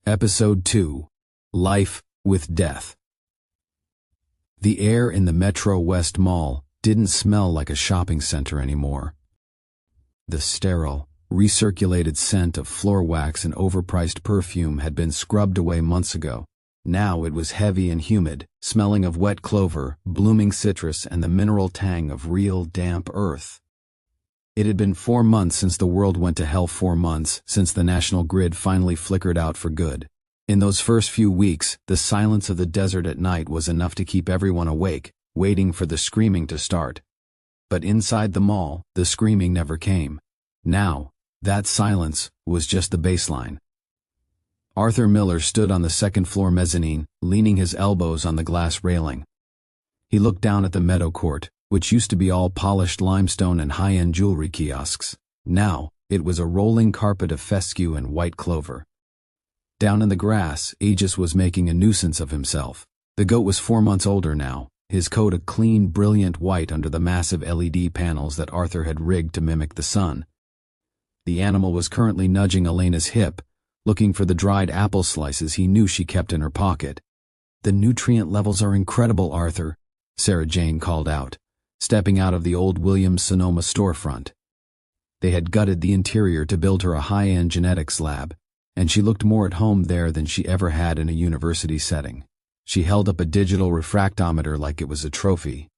Episode 2. Life with Death. The air in the Metro West Mall didn't smell like a shopping center anymore. The sterile, recirculated scent of floor wax and overpriced perfume had been scrubbed away months ago. Now it was heavy and humid, smelling of wet clover, blooming citrus, and the mineral tang of real, damp earth. It had been 4 months since the world went to hell, 4 months since the national grid finally flickered out for good. In those first few weeks, the silence of the desert at night was enough to keep everyone awake, waiting for the screaming to start. But inside the mall, the screaming never came. Now, that silence was just the baseline. Arthur Miller stood on the second-floor mezzanine, leaning his elbows on the glass railing. He looked down at the Meadow Court, which used to be all polished limestone and high-end jewelry kiosks. Now, it was a rolling carpet of fescue and white clover. Down in the grass, Aegis was making a nuisance of himself. The goat was 4 months older now, his coat a clean, brilliant white under the massive LED panels that Arthur had rigged to mimic the sun. The animal was currently nudging Elena's hip, looking for the dried apple slices he knew she kept in her pocket. "The nutrient levels are incredible, Arthur," Sarah Jane called out, stepping out of the old Williams-Sonoma storefront. They had gutted the interior to build her a high-end genetics lab, and she looked more at home there than she ever had in a university setting. She held up a digital refractometer like it was a trophy.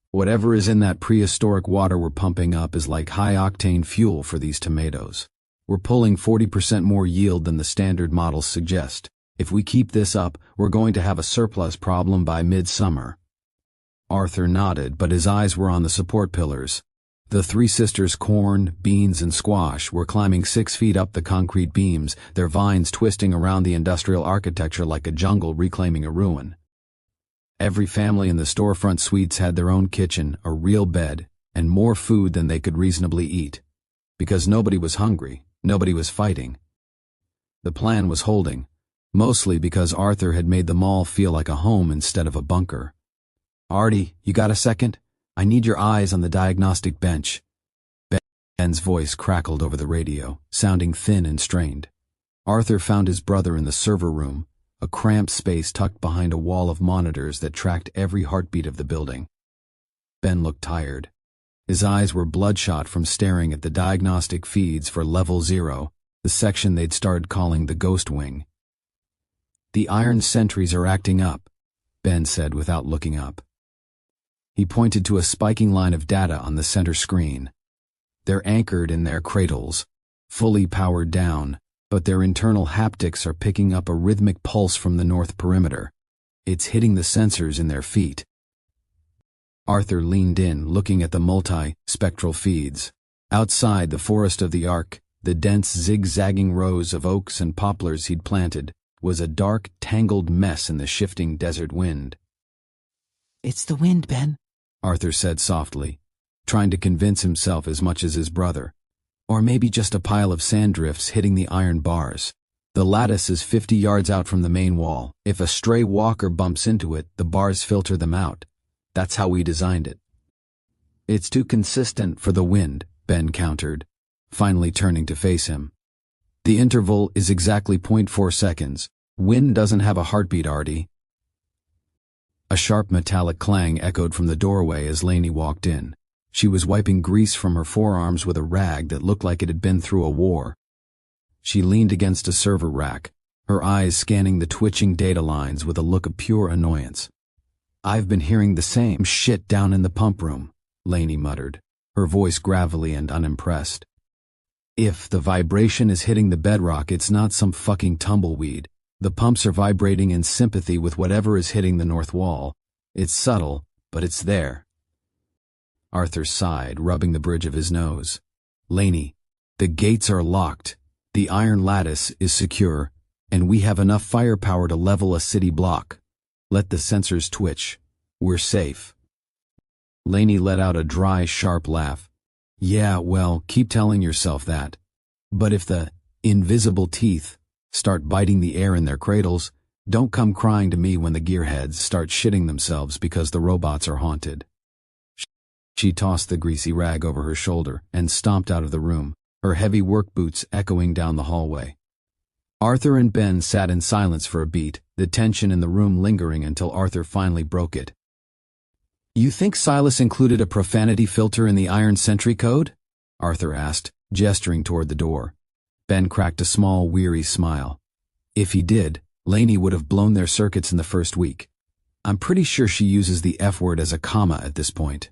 "Whatever is in that prehistoric water we're pumping up is like high-octane fuel for these tomatoes. We're pulling 40% more yield than the standard models suggest. If we keep this up, we're going to have a surplus problem by midsummer." Arthur nodded, but his eyes were on the support pillars. The three sisters, corn, beans, and squash, were climbing 6 feet up the concrete beams, their vines twisting around the industrial architecture like a jungle reclaiming a ruin. Every family in the storefront suites had their own kitchen, a real bed, and more food than they could reasonably eat. Because nobody was hungry, nobody was fighting. The plan was holding, mostly because Arthur had made the mall feel like a home instead of a bunker. "Artie, you got a second? I need your eyes on the diagnostic bench." Ben's voice crackled over the radio, sounding thin and strained. Arthur found his brother in the server room, a cramped space tucked behind a wall of monitors that tracked every heartbeat of the building. Ben looked tired. His eyes were bloodshot from staring at the diagnostic feeds for Level 0, the section they'd started calling the Ghost Wing. "The iron sentries are acting up," Ben said without looking up. He pointed to a spiking line of data on the center screen. "They're anchored in their cradles, fully powered down, but their internal haptics are picking up a rhythmic pulse from the north perimeter. It's hitting the sensors in their feet." Arthur leaned in, looking at the multi-spectral feeds. Outside the forest of the Ark, the dense zigzagging rows of oaks and poplars he'd planted, was a dark, tangled mess in the shifting desert wind. "It's the wind, Ben," Arthur said softly, trying to convince himself as much as his brother. "Or maybe just a pile of sand drifts hitting the iron bars. The lattice is 50 yards out from the main wall. If a stray walker bumps into it, the bars filter them out. That's how we designed it." "It's too consistent for the wind," Ben countered, finally turning to face him. "The interval is exactly 0.4 seconds. Wind doesn't have a heartbeat, Artie." A sharp metallic clang echoed from the doorway as Lainey walked in. She was wiping grease from her forearms with a rag that looked like it had been through a war. She leaned against a server rack, her eyes scanning the twitching data lines with a look of pure annoyance. "I've been hearing the same shit down in the pump room," Lainey muttered, her voice gravelly and unimpressed. "If the vibration is hitting the bedrock, it's not some fucking tumbleweed. The pumps are vibrating in sympathy with whatever is hitting the north wall. It's subtle, but it's there." Arthur sighed, rubbing the bridge of his nose. "Lainey, the gates are locked, the iron lattice is secure, and we have enough firepower to level a city block. Let the sensors twitch. We're safe." Lainey let out a dry, sharp laugh. "Yeah, well, keep telling yourself that. But if the invisible teeth start biting the air in their cradles, don't come crying to me when the gearheads start shitting themselves because the robots are haunted." She tossed the greasy rag over her shoulder and stomped out of the room, her heavy work boots echoing down the hallway. Arthur and Ben sat in silence for a beat, the tension in the room lingering until Arthur finally broke it. "You think Silas included a profanity filter in the Iron Sentry Code?" Arthur asked, gesturing toward the door. Ben cracked a small, weary smile. "If he did, Lainey would have blown their circuits in the first week. I'm pretty sure she uses the F word as a comma at this point."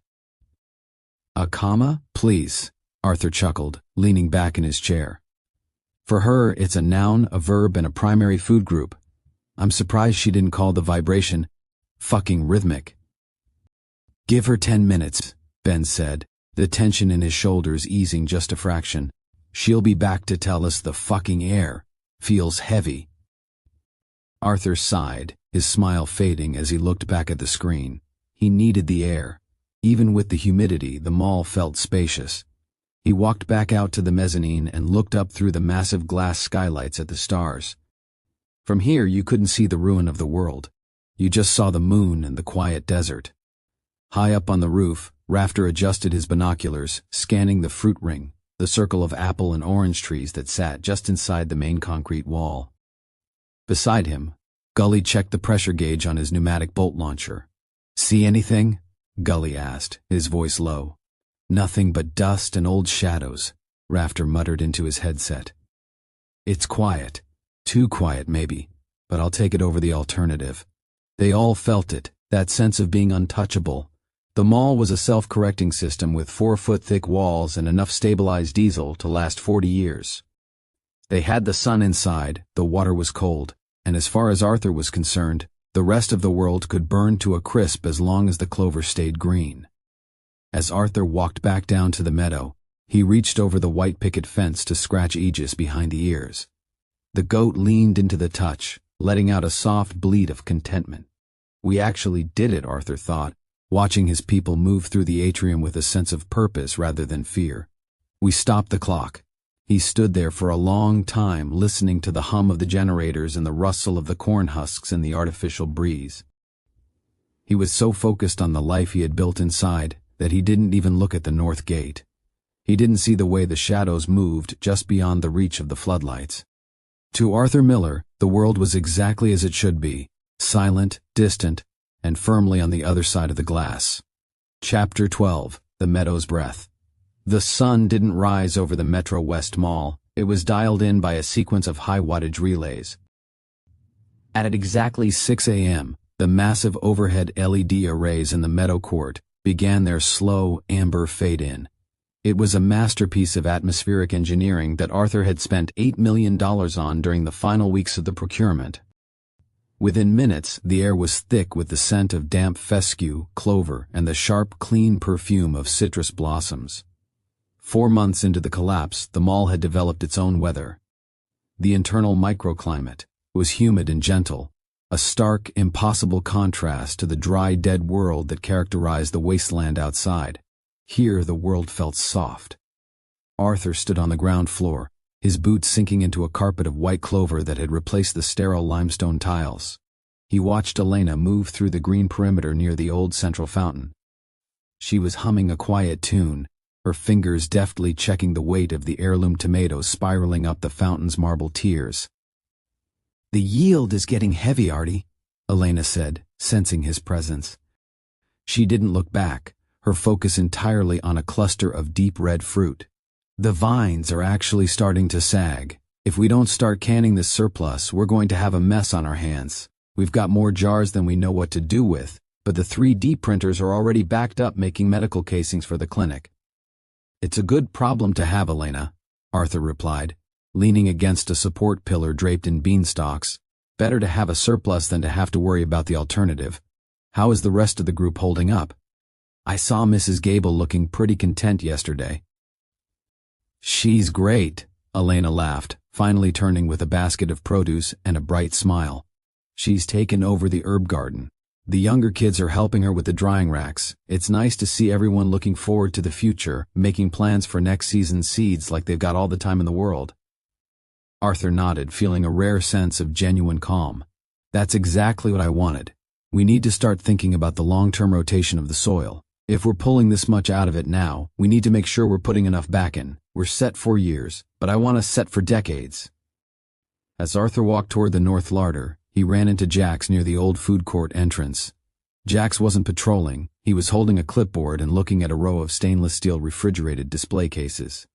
"A comma, please," Arthur chuckled, leaning back in his chair. "For her, it's a noun, a verb, and a primary food group. I'm surprised she didn't call the vibration fucking rhythmic." "Give her 10 minutes, Ben said, the tension in his shoulders easing just a fraction. "She'll be back to tell us the fucking air feels heavy." Arthur sighed, his smile fading as he looked back at the screen. He needed the air. Even with the humidity, the mall felt spacious. He walked back out to the mezzanine and looked up through the massive glass skylights at the stars. From here you couldn't see the ruin of the world. You just saw the moon and the quiet desert. High up on the roof, Rafter adjusted his binoculars, scanning the fruit ring, the circle of apple and orange trees that sat just inside the main concrete wall. Beside him, Gully checked the pressure gauge on his pneumatic bolt launcher. "See anything?" Gully asked, his voice low. "Nothing but dust and old shadows," Rafter muttered into his headset. "It's quiet. Too quiet, maybe, but I'll take it over the alternative." They all felt it, that sense of being untouchable. The mall was a self-correcting system with 4-foot-thick walls and enough stabilized diesel to last 40 years. They had the sun inside, the water was cold, and as far as Arthur was concerned, the rest of the world could burn to a crisp as long as the clover stayed green. As Arthur walked back down to the meadow, he reached over the white picket fence to scratch Aegis behind the ears. The goat leaned into the touch, letting out a soft bleat of contentment. We actually did it, Arthur thought, watching his people move through the atrium with a sense of purpose rather than fear. We stopped the clock. He stood there for a long time, listening to the hum of the generators and the rustle of the corn husks in the artificial breeze. He was so focused on the life he had built inside that he didn't even look at the north gate. He didn't see the way the shadows moved just beyond the reach of the floodlights. To Arthur Miller, the world was exactly as it should be, silent, distant, and firmly on the other side of the glass. Chapter 12, The Meadow's Breath. The sun didn't rise over the Metro West Mall. It was dialed in by a sequence of high-wattage relays. At exactly 6 a.m., the massive overhead LED arrays in the Meadow Court began their slow, amber fade-in. It was a masterpiece of atmospheric engineering that Arthur had spent $8 million on during the final weeks of the procurement. Within minutes, the air was thick with the scent of damp fescue, clover, and the sharp, clean perfume of citrus blossoms. 4 months into the collapse, the mall had developed its own weather. The internal microclimate was humid and gentle, a stark, impossible contrast to the dry, dead world that characterized the wasteland outside. Here the world felt soft. Arthur stood on the ground floor, his boots sinking into a carpet of white clover that had replaced the sterile limestone tiles. He watched Elena move through the green perimeter near the old central fountain. She was humming a quiet tune, her fingers deftly checking the weight of the heirloom tomatoes spiraling up the fountain's marble tiers. "The yield is getting heavy, Artie," Elena said, sensing his presence. She didn't look back, her focus entirely on a cluster of deep red fruit. "The vines are actually starting to sag. If we don't start canning this surplus, we're going to have a mess on our hands. We've got more jars than we know what to do with, but the 3D printers are already backed up making medical casings for the clinic." "It's a good problem to have, Elena," Arthur replied, leaning against a support pillar draped in beanstalks. "Better to have a surplus than to have to worry about the alternative. How is the rest of the group holding up? I saw Mrs. Gable looking pretty content yesterday." "She's great," Elena laughed, finally turning with a basket of produce and a bright smile. "She's taken over the herb garden. The younger kids are helping her with the drying racks. It's nice to see everyone looking forward to the future, making plans for next season's seeds like they've got all the time in the world." Arthur nodded, feeling a rare sense of genuine calm. "That's exactly what I wanted. We need to start thinking about the long-term rotation of the soil. If we're pulling this much out of it now, we need to make sure we're putting enough back in. We're set for years, but I want us set for decades." As Arthur walked toward the north larder, he ran into Jax near the old food court entrance. Jax wasn't patrolling, he was holding a clipboard and looking at a row of stainless steel refrigerated display cases.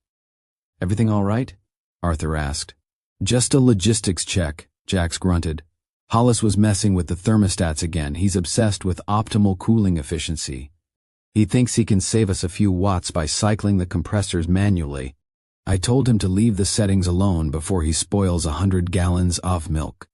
"Everything all right?" Arthur asked. "Just a logistics check," Jax grunted. "Hollis was messing with the thermostats again. He's obsessed with optimal cooling efficiency. He thinks he can save us a few watts by cycling the compressors manually. I told him to leave the settings alone before he spoils 100 gallons of milk."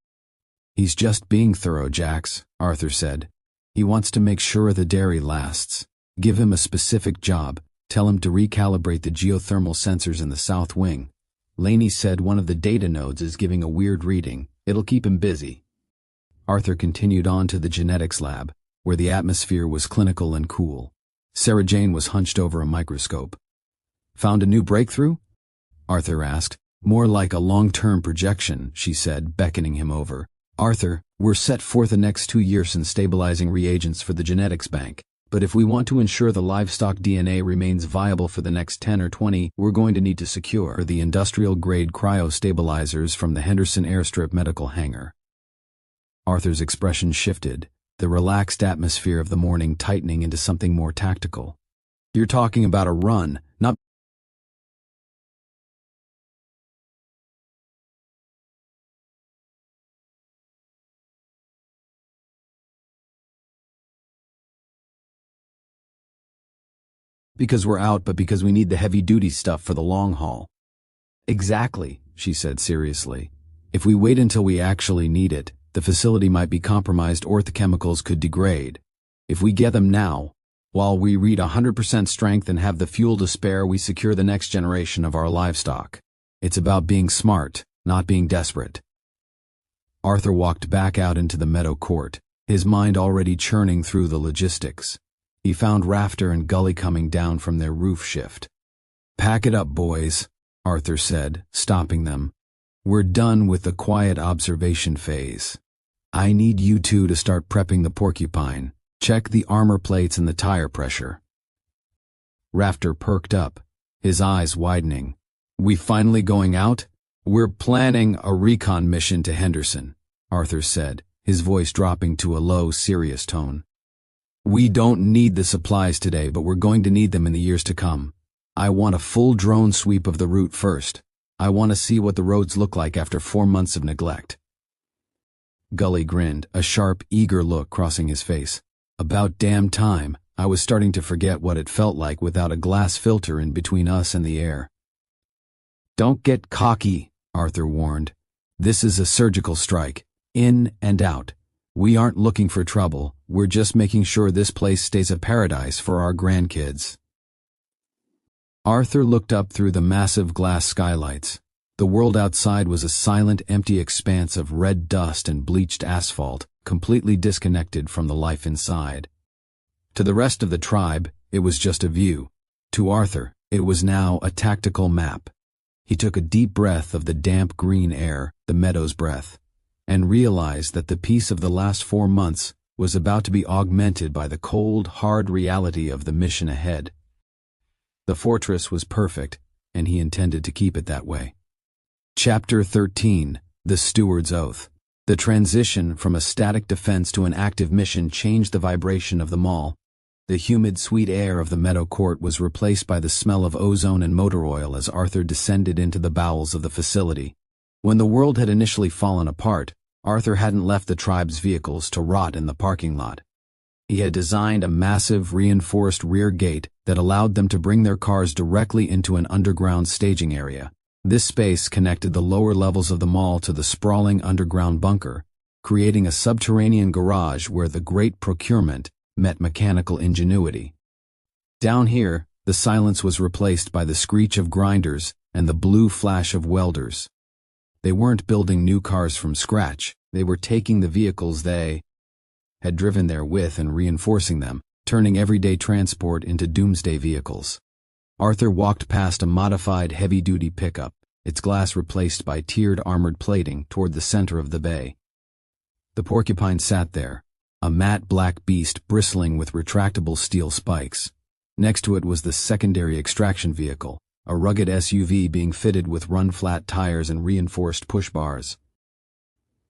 "He's just being thorough, Jax," Arthur said. "He wants to make sure the dairy lasts. Give him a specific job. Tell him to recalibrate the geothermal sensors in the south wing. Laney said one of the data nodes is giving a weird reading. It'll keep him busy." Arthur continued on to the genetics lab, where the atmosphere was clinical and cool. Sarah Jane was hunched over a microscope. "Found a new breakthrough?" Arthur asked. "More like a long-term projection," she said, beckoning him over. "Arthur, we're set for the next 2 years in stabilizing reagents for the genetics bank. But if we want to ensure the livestock DNA remains viable for the next 10 or 20, we're going to need to secure the industrial-grade cryo-stabilizers from the Henderson airstrip medical hangar." Arthur's expression shifted, the relaxed atmosphere of the morning tightening into something more tactical. "You're talking about a run, not..." "Because we're out, but because we need the heavy-duty stuff for the long haul." "Exactly," she said seriously. "If we wait until we actually need it, the facility might be compromised or the chemicals could degrade. If we get them now, while we reach 100% strength and have the fuel to spare, we secure the next generation of our livestock. It's about being smart, not being desperate." Arthur walked back out into the meadow court, his mind already churning through the logistics. He found Rafter and Gully coming down from their roof shift. "Pack it up, boys," Arthur said, stopping them. "We're done with the quiet observation phase. I need you two to start prepping the porcupine. Check the armor plates and the tire pressure." Rafter perked up, his eyes widening. "We finally going out?" "We're planning a recon mission to Henderson," Arthur said, his voice dropping to a low, serious tone. "We don't need the supplies today, but we're going to need them in the years to come. I want a full drone sweep of the route first. I want to see what the roads look like after 4 months of neglect." Gully grinned, a sharp, eager look crossing his face. "About damn time. I was starting to forget what it felt like without a glass filter in between us and the air." "Don't get cocky," Arthur warned. "This is a surgical strike. In and out. We aren't looking for trouble, we're just making sure this place stays a paradise for our grandkids." Arthur looked up through the massive glass skylights. The world outside was a silent, empty expanse of red dust and bleached asphalt, completely disconnected from the life inside. To the rest of the tribe, it was just a view. To Arthur, it was now a tactical map. He took a deep breath of the damp green air, the meadow's breath, and realized that the peace of the last 4 months was about to be augmented by the cold, hard reality of the mission ahead. The fortress was perfect, and he intended to keep it that way. Chapter 13, The Steward's Oath. The transition from a static defense to an active mission changed the vibration of the mall. The humid, sweet air of the meadow court was replaced by the smell of ozone and motor oil as Arthur descended into the bowels of the facility. When the world had initially fallen apart, Arthur hadn't left the tribe's vehicles to rot in the parking lot. He had designed a massive, reinforced rear gate that allowed them to bring their cars directly into an underground staging area. This space connected the lower levels of the mall to the sprawling underground bunker, creating a subterranean garage where the great procurement met mechanical ingenuity. Down here, the silence was replaced by the screech of grinders and the blue flash of welders. They weren't building new cars from scratch, they were taking the vehicles they had driven there with and reinforcing them, turning everyday transport into doomsday vehicles. Arthur walked past a modified heavy-duty pickup, its glass replaced by tiered armored plating, toward the center of the bay. The porcupine sat there, a matte black beast bristling with retractable steel spikes. Next to it was the secondary extraction vehicle, a rugged SUV being fitted with run-flat tires and reinforced push bars.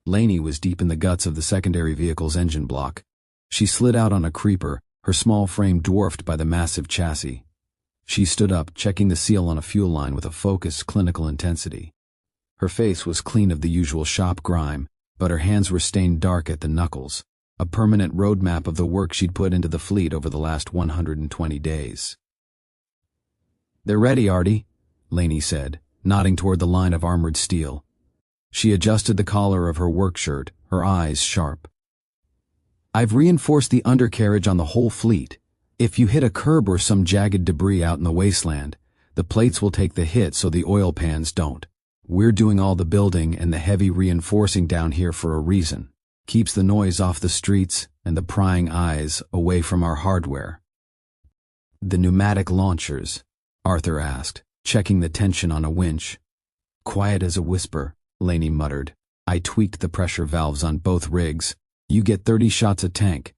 Lainey was deep in the guts of the secondary vehicle's engine block. She slid out on a creeper, her small frame dwarfed by the massive chassis. She stood up, checking the seal on a fuel line with a focused, clinical intensity. Her face was clean of the usual shop grime, but her hands were stained dark at the knuckles, a permanent roadmap of the work she'd put into the fleet over the last 120 days. "They're ready, Artie," Lainey said, nodding toward the line of armored steel. She adjusted the collar of her work shirt, her eyes sharp. "I've reinforced the undercarriage on the whole fleet. If you hit a curb or some jagged debris out in the wasteland, the plates will take the hit so the oil pans don't. We're doing all the building and the heavy reinforcing down here for a reason. Keeps the noise off the streets and the prying eyes away from our hardware." "The pneumatic launchers?" Arthur asked, checking the tension on a winch. "Quiet as a whisper," Lainey muttered. "I tweaked the pressure valves on both rigs. You get 30 shots a tank.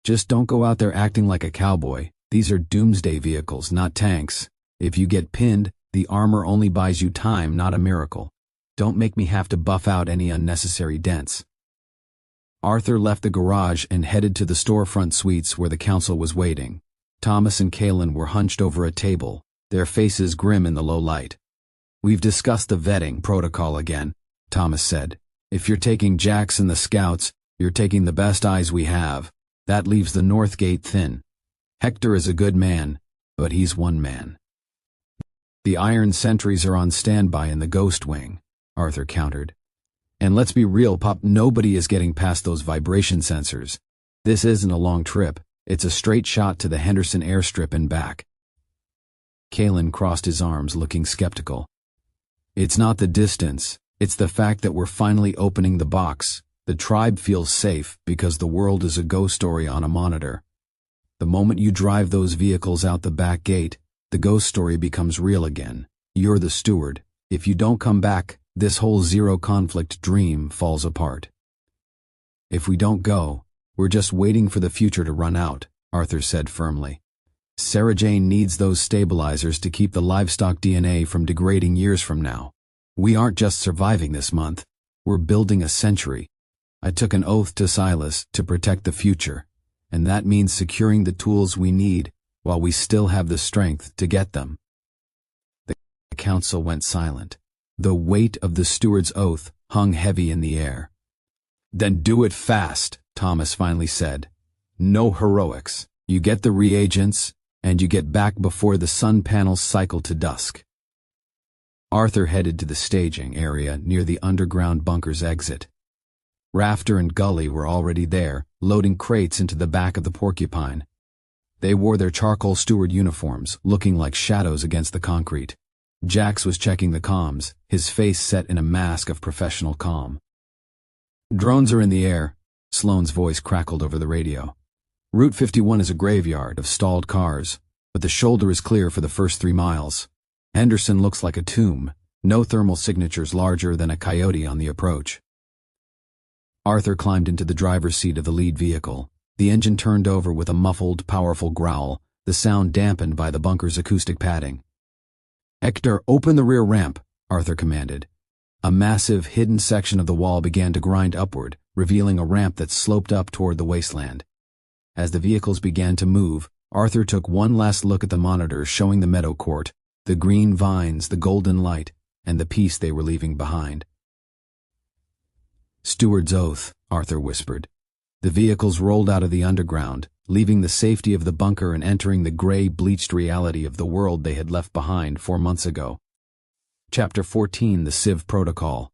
Just don't go out there acting like a cowboy. These are doomsday vehicles, not tanks. If you get pinned, the armor only buys you time, not a miracle. Don't make me have to buff out any unnecessary dents." Arthur left the garage and headed to the storefront suites where the council was waiting. Thomas and Kalen were hunched over a table, their faces grim in the low light. "We've discussed the vetting protocol again," Thomas said. "If you're taking Jax and the scouts, you're taking the best eyes we have. That leaves the north gate thin. Hector is a good man, but he's one man." "The iron sentries are on standby in the ghost wing," Arthur countered. "And let's be real, Pop, nobody is getting past those vibration sensors. This isn't a long trip. It's a straight shot to the Henderson airstrip and back." Kalen crossed his arms, looking skeptical. "It's not the distance. It's the fact that we're finally opening the box. The tribe feels safe because the world is a ghost story on a monitor. The moment you drive those vehicles out the back gate, the ghost story becomes real again. You're the steward. If you don't come back, this whole zero-conflict dream falls apart." "If we don't go, we're just waiting for the future to run out," Arthur said firmly. "Sarah Jane needs those stabilizers to keep the livestock DNA from degrading years from now. We aren't just surviving this month. We're building a century. I took an oath to Silas to protect the future, and that means securing the tools we need while we still have the strength to get them." The council went silent. The weight of the steward's oath hung heavy in the air. "Then do it fast," Thomas finally said. "No heroics. You get the reagents, and you get back before the sun panels cycle to dusk." Arthur headed to the staging area near the underground bunker's exit. Rafter and Gully were already there, loading crates into the back of the Porcupine. They wore their charcoal steward uniforms, looking like shadows against the concrete. Jax was checking the comms, his face set in a mask of professional calm. "Drones are in the air," Sloane's voice crackled over the radio. "Route 51 is a graveyard of stalled cars, but the shoulder is clear for the first 3 miles. Henderson looks like a tomb, no thermal signatures larger than a coyote on the approach." Arthur climbed into the driver's seat of the lead vehicle. The engine turned over with a muffled, powerful growl, the sound dampened by the bunker's acoustic padding. "Hector, open the rear ramp," Arthur commanded. A massive, hidden section of the wall began to grind upward, revealing a ramp that sloped up toward the wasteland. As the vehicles began to move, Arthur took one last look at the monitors showing the meadow court, the green vines, the golden light, and the peace they were leaving behind. "Steward's oath," Arthur whispered. The vehicles rolled out of the underground, leaving the safety of the bunker and entering the gray, bleached reality of the world they had left behind 4 months ago. Chapter 14, The Civ Protocol.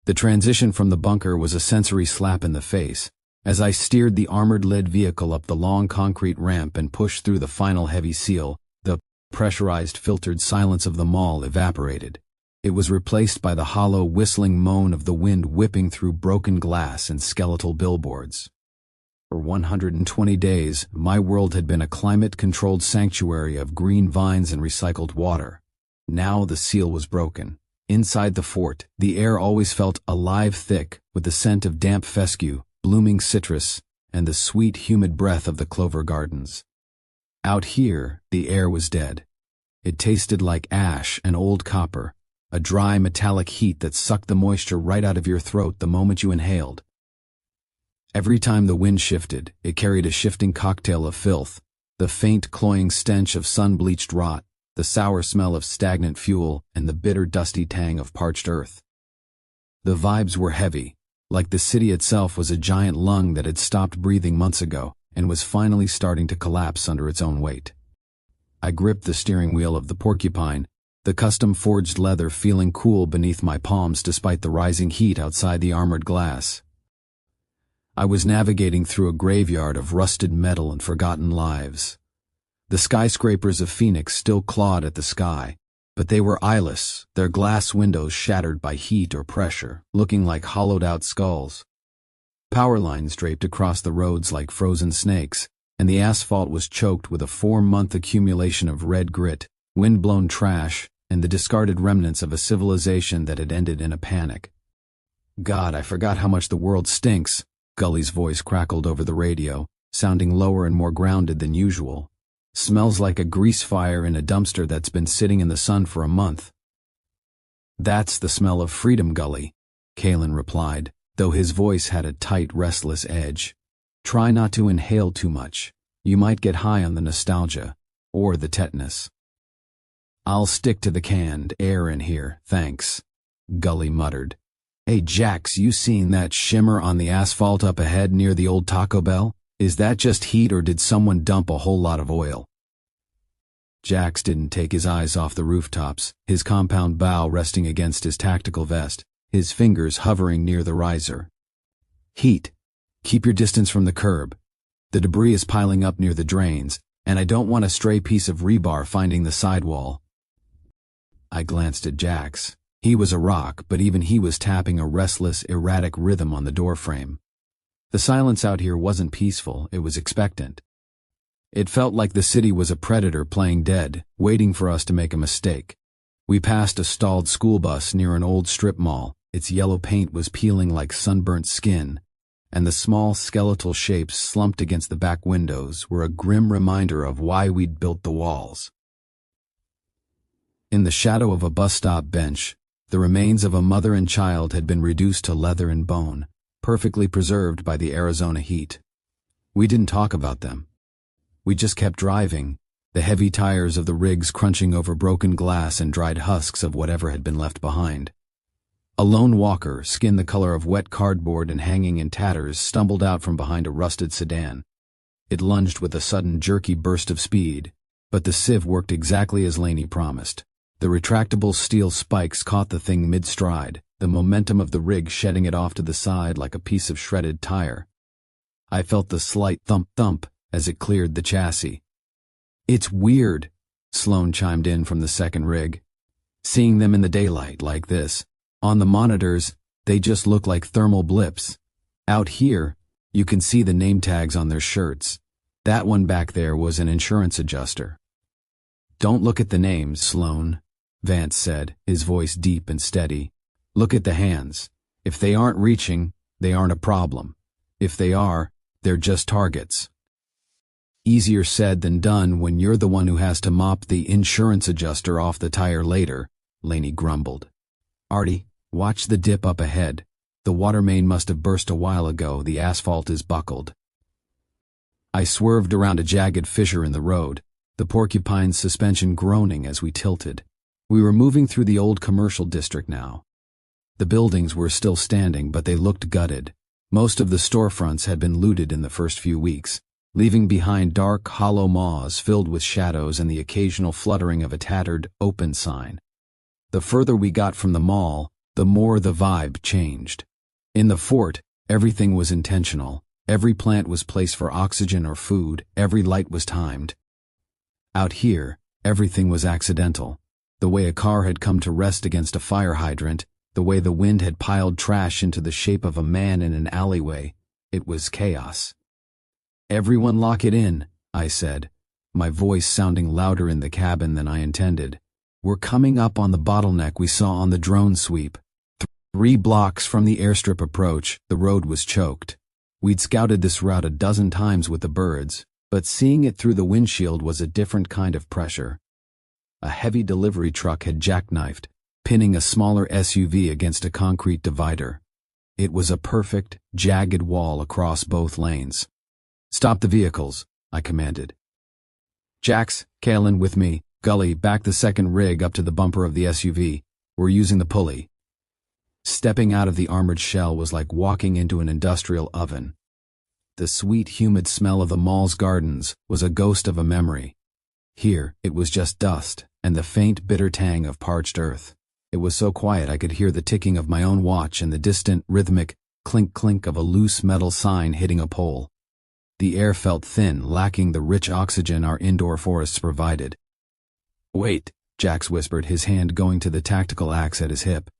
The transition from the bunker was a sensory slap in the face. As I steered the armored lead vehicle up the long concrete ramp and pushed through the final heavy seal, the pressurized, filtered silence of the mall evaporated. It was replaced by the hollow, whistling moan of the wind whipping through broken glass and skeletal billboards. For 120 days, my world had been a climate-controlled sanctuary of green vines and recycled water. Now the seal was broken. Inside the fort, the air always felt alive thick with the scent of damp fescue, blooming citrus, and the sweet, humid breath of the clover gardens. Out here, the air was dead. It tasted like ash and old copper, a dry metallic heat that sucked the moisture right out of your throat the moment you inhaled. Every time the wind shifted, it carried a shifting cocktail of filth, the faint, cloying stench of sun-bleached rot, the sour smell of stagnant fuel, and the bitter, dusty tang of parched earth. The vibes were heavy, like the city itself was a giant lung that had stopped breathing months ago and was finally starting to collapse under its own weight. I gripped the steering wheel of the Porcupine, the custom-forged leather feeling cool beneath my palms despite the rising heat outside the armored glass. I was navigating through a graveyard of rusted metal and forgotten lives. The skyscrapers of Phoenix still clawed at the sky, but they were eyeless, their glass windows shattered by heat or pressure, looking like hollowed-out skulls. Power lines draped across the roads like frozen snakes, and the asphalt was choked with a 4-month accumulation of red grit, wind-blown trash, and the discarded remnants of a civilization that had ended in a panic. God, I forgot how much the world stinks, Gully's voice crackled over the radio, sounding lower and more grounded than usual. Smells like a grease fire in a dumpster that's been sitting in the sun for a month. That's the smell of freedom, Gully, Kalen replied, though his voice had a tight, restless edge. Try not to inhale too much. You might get high on the nostalgia, or the tetanus. I'll stick to the canned air in here, thanks, Gully muttered. Hey Jax, you seen that shimmer on the asphalt up ahead near the old Taco Bell? Is that just heat or did someone dump a whole lot of oil? Jax didn't take his eyes off the rooftops, his compound bow resting against his tactical vest, his fingers hovering near the riser. Heat. Keep your distance from the curb. The debris is piling up near the drains, and I don't want a stray piece of rebar finding the sidewall. I glanced at Jax. He was a rock, but even he was tapping a restless, erratic rhythm on the doorframe. The silence out here wasn't peaceful, it was expectant. It felt like the city was a predator playing dead, waiting for us to make a mistake. We passed a stalled school bus near an old strip mall. Its yellow paint was peeling like sunburnt skin, and the small skeletal shapes slumped against the back windows were a grim reminder of why we'd built the walls. In the shadow of a bus stop bench, the remains of a mother and child had been reduced to leather and bone, perfectly preserved by the Arizona heat. We didn't talk about them. We just kept driving, the heavy tires of the rigs crunching over broken glass and dried husks of whatever had been left behind. A lone walker, skin the color of wet cardboard and hanging in tatters, stumbled out from behind a rusted sedan. It lunged with a sudden jerky burst of speed, but the sieve worked exactly as Laney promised. The retractable steel spikes caught the thing mid-stride, the momentum of the rig shedding it off to the side like a piece of shredded tire. I felt the slight thump-thump as it cleared the chassis. It's weird, Sloan chimed in from the second rig. Seeing them in the daylight like this, on the monitors, they just look like thermal blips. Out here, you can see the name tags on their shirts. That one back there was an insurance adjuster. Don't look at the names, Sloan, Vance said, his voice deep and steady. Look at the hands. If they aren't reaching, they aren't a problem. If they are, they're just targets. Easier said than done when you're the one who has to mop the insurance adjuster off the tire later, Laney grumbled. Artie, watch the dip up ahead. The water main must have burst a while ago. The asphalt is buckled. I swerved around a jagged fissure in the road, the Porcupine's suspension groaning as we tilted. We were moving through the old commercial district now. The buildings were still standing, but they looked gutted. Most of the storefronts had been looted in the first few weeks, leaving behind dark, hollow maws filled with shadows and the occasional fluttering of a tattered, open sign. The further we got from the mall, the more the vibe changed. In the fort, everything was intentional. Every plant was placed for oxygen or food, every light was timed. Out here, everything was accidental. The way a car had come to rest against a fire hydrant, the way the wind had piled trash into the shape of a man in an alleyway, it was chaos. Everyone lock it in, I said, my voice sounding louder in the cabin than I intended. We're coming up on the bottleneck we saw on the drone sweep. 3 blocks from the airstrip approach, the road was choked. We'd scouted this route a dozen times with the birds, but seeing it through the windshield was a different kind of pressure. A heavy delivery truck had jackknifed, pinning a smaller SUV against a concrete divider. It was a perfect, jagged wall across both lanes. "Stop the vehicles," I commanded. "Jax, Kalen, with me. Gully, back the second rig up to the bumper of the SUV. We're using the pulley." Stepping out of the armored shell was like walking into an industrial oven. The sweet, humid smell of the mall's gardens was a ghost of a memory. Here, it was just dust and the faint, bitter tang of parched earth. It was so quiet I could hear the ticking of my own watch and the distant, rhythmic clink-clink of a loose metal sign hitting a pole. The air felt thin, lacking the rich oxygen our indoor forests provided. "Wait," Jax whispered, his hand going to the tactical axe at his hip.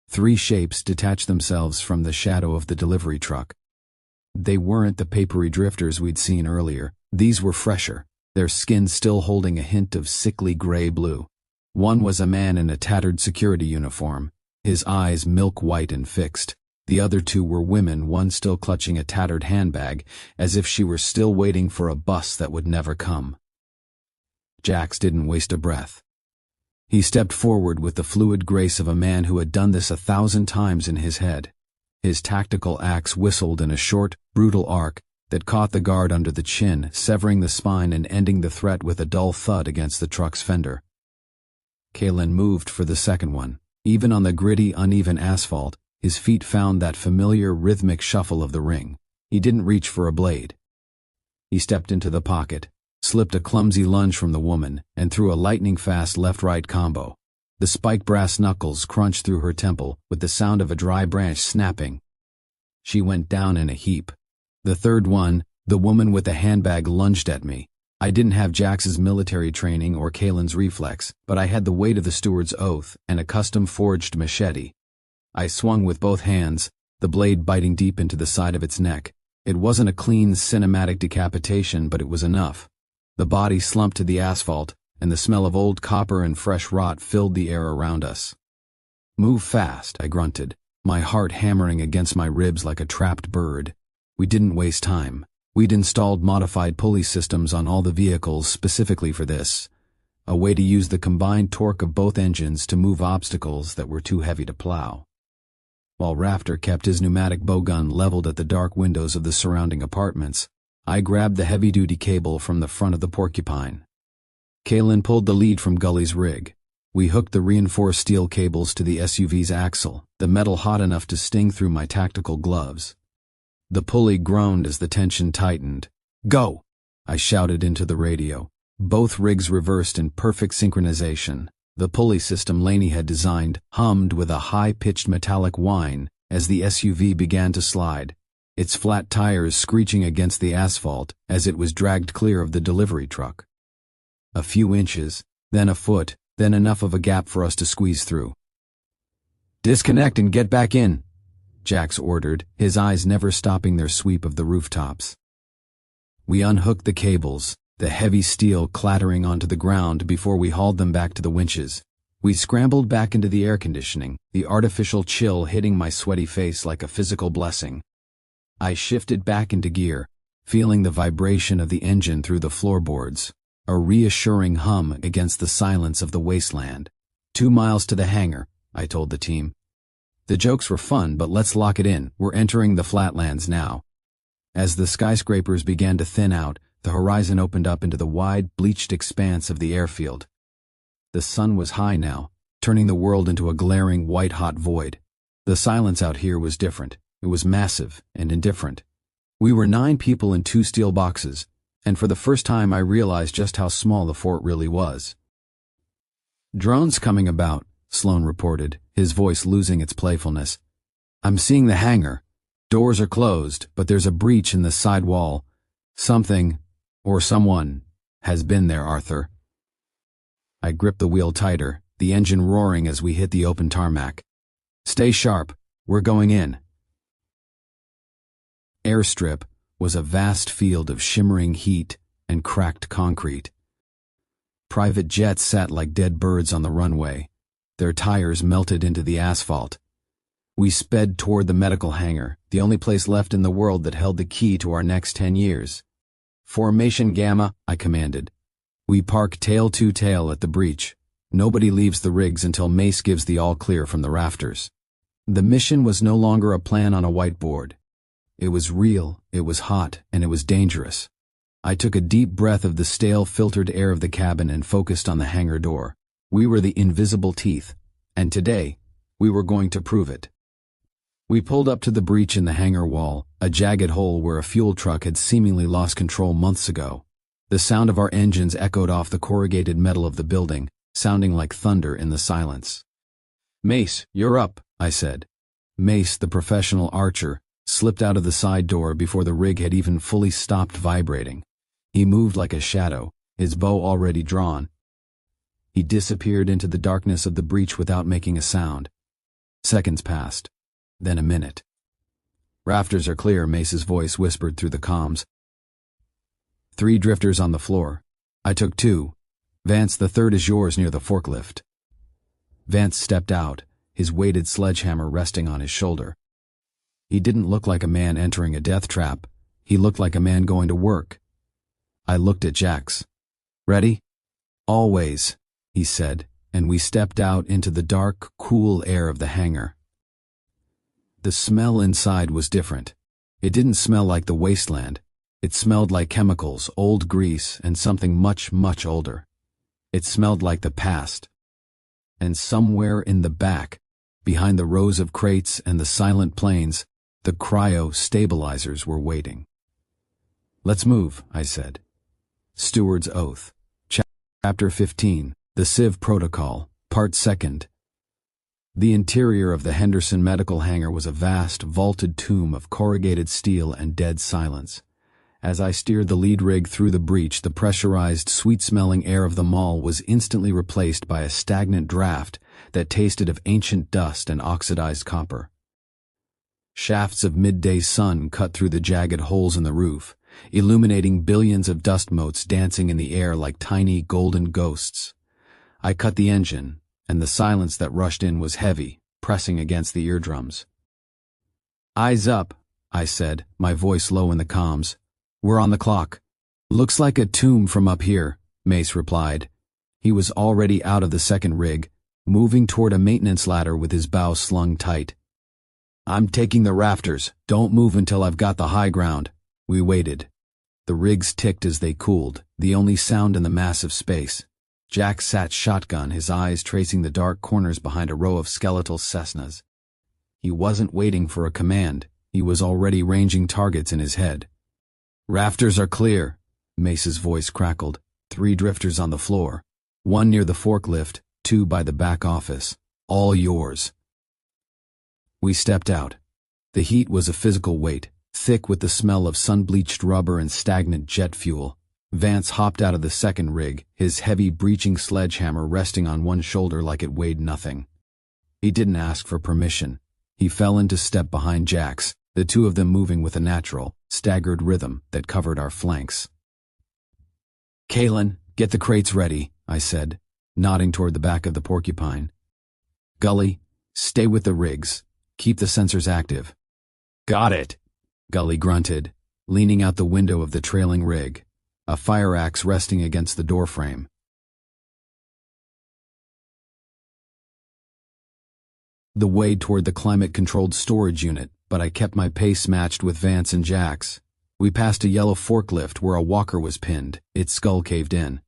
3 shapes detached themselves from the shadow of the delivery truck. They weren't the papery drifters we'd seen earlier. These were fresher, their skin still holding a hint of sickly gray-blue. One was a man in a tattered security uniform, his eyes milk-white and fixed. The other 2 were women, one still clutching a tattered handbag, as if she were still waiting for a bus that would never come. Jax didn't waste a breath. He stepped forward with the fluid grace of a man who had done this 1,000 times in his head. His tactical axe whistled in a short, brutal arc that caught the guard under the chin, severing the spine and ending the threat with a dull thud against the truck's fender. Kalen moved for the second one. Even on the gritty, uneven asphalt, his feet found that familiar, rhythmic shuffle of the ring. He didn't reach for a blade. He stepped into the pocket, slipped a clumsy lunge from the woman, and threw a lightning-fast left-right combo. The spiked brass knuckles crunched through her temple with the sound of a dry branch snapping. She went down in a heap. The third one, the woman with the handbag, lunged at me. I didn't have Jax's military training or Kalen's reflex, but I had the weight of the steward's oath and a custom-forged machete. I swung with both hands, the blade biting deep into the side of its neck. It wasn't a clean, cinematic decapitation, but it was enough. The body slumped to the asphalt, and the smell of old copper and fresh rot filled the air around us. "Move fast," I grunted, my heart hammering against my ribs like a trapped bird. We didn't waste time. We'd installed modified pulley systems on all the vehicles specifically for this, a way to use the combined torque of both engines to move obstacles that were too heavy to plow. While Rafter kept his pneumatic bowgun leveled at the dark windows of the surrounding apartments, I grabbed the heavy-duty cable from the front of the Porcupine. Kalen pulled the lead from Gully's rig. We hooked the reinforced steel cables to the SUV's axle, the metal hot enough to sting through my tactical gloves. The pulley groaned as the tension tightened. "Go!" I shouted into the radio. Both rigs reversed in perfect synchronization. The pulley system Laney had designed hummed with a high-pitched metallic whine as the SUV began to slide, its flat tires screeching against the asphalt as it was dragged clear of the delivery truck. A few inches, then a foot, then enough of a gap for us to squeeze through. "Disconnect and get back in," Jax ordered, his eyes never stopping their sweep of the rooftops. We unhooked the cables, the heavy steel clattering onto the ground before we hauled them back to the winches. We scrambled back into the air conditioning, the artificial chill hitting my sweaty face like a physical blessing. I shifted back into gear, feeling the vibration of the engine through the floorboards, a reassuring hum against the silence of the wasteland. 2 miles to the hangar, I told the team. The jokes were fun, but let's lock it in. We're entering the flatlands now. As the skyscrapers began to thin out, the horizon opened up into the wide, bleached expanse of the airfield. The sun was high now, turning the world into a glaring, white-hot void. The silence out here was different. It was massive and indifferent. We were 9 people in 2 steel boxes, and for the first time I realized just how small the fort really was. "Drones coming about," Sloan reported, his voice losing its playfulness. "I'm seeing the hangar. Doors are closed, but there's a breach in the side wall. Something, or someone, has been there, Arthur." I gripped the wheel tighter, the engine roaring as we hit the open tarmac. "Stay sharp. We're going in." Airstrip was a vast field of shimmering heat and cracked concrete. Private jets sat like dead birds on the runway, their tires melted into the asphalt. We sped toward the medical hangar, the only place left in the world that held the key to our next 10 years. "Formation Gamma," I commanded. "We park tail to tail at the breach. Nobody leaves the rigs until Mace gives the all-clear from the rafters." The mission was no longer a plan on a whiteboard. It was real, it was hot, and it was dangerous. I took a deep breath of the stale, filtered air of the cabin and focused on the hangar door. We were the invisible teeth, and today, we were going to prove it. We pulled up to the breach in the hangar wall, a jagged hole where a fuel truck had seemingly lost control months ago. The sound of our engines echoed off the corrugated metal of the building, sounding like thunder in the silence. "Mace, you're up," I said. Mace, the professional archer, slipped out of the side door before the rig had even fully stopped vibrating. He moved like a shadow, his bow already drawn. He disappeared into the darkness of the breach without making a sound. Seconds passed, then a minute. "Rafters are clear," Mace's voice whispered through the comms. 3 drifters on the floor. I took 2. Vance, the third is yours near the forklift. Vance stepped out, his weighted sledgehammer resting on his shoulder. He didn't look like a man entering a death trap. He looked like a man going to work. I looked at Jax. "Ready?" "Always," he said, and we stepped out into the dark, cool air of the hangar. The smell inside was different. It didn't smell like the wasteland. It smelled like chemicals, old grease, and something much, much older. It smelled like the past. And somewhere in the back, behind the rows of crates and the silent planes, the cryo-stabilizers were waiting. "Let's move," I said. Steward's Oath. Chapter 15, The Civ Protocol, Part 2. The interior of the Henderson Medical Hangar was a vast, vaulted tomb of corrugated steel and dead silence. As I steered the lead rig through the breach, the pressurized, sweet-smelling air of the mall was instantly replaced by a stagnant draft that tasted of ancient dust and oxidized copper. Shafts of midday sun cut through the jagged holes in the roof, illuminating billions of dust motes dancing in the air like tiny golden ghosts. I cut the engine, and the silence that rushed in was heavy, pressing against the eardrums. "Eyes up," I said, my voice low in the comms. "We're on the clock." "Looks like a tomb from up here," Mace replied. He was already out of the second rig, moving toward a maintenance ladder with his bow slung tight. "I'm taking the rafters. Don't move until I've got the high ground." We waited. The rigs ticked as they cooled, the only sound in the massive space. Jack sat shotgun, his eyes tracing the dark corners behind a row of skeletal Cessnas. He wasn't waiting for a command. He was already ranging targets in his head. "Rafters are clear," Mace's voice crackled. 3 drifters on the floor. 1 near the forklift, 2 by the back office. All yours. We stepped out. The heat was a physical weight, thick with the smell of sun-bleached rubber and stagnant jet fuel. Vance hopped out of the second rig, his heavy breaching sledgehammer resting on one shoulder like it weighed nothing. He didn't ask for permission. He fell into step behind Jax, the 2 of them moving with a natural, staggered rhythm that covered our flanks. "Kalen, get the crates ready," I said, nodding toward the back of the Porcupine. "Gully, stay with the rigs. Keep the sensors active." "Got it," Gully grunted, leaning out the window of the trailing rig, a fire axe resting against the doorframe. The way toward the climate-controlled storage unit, but I kept my pace matched with Vance and Jax. We passed a yellow forklift where a walker was pinned, its skull caved in.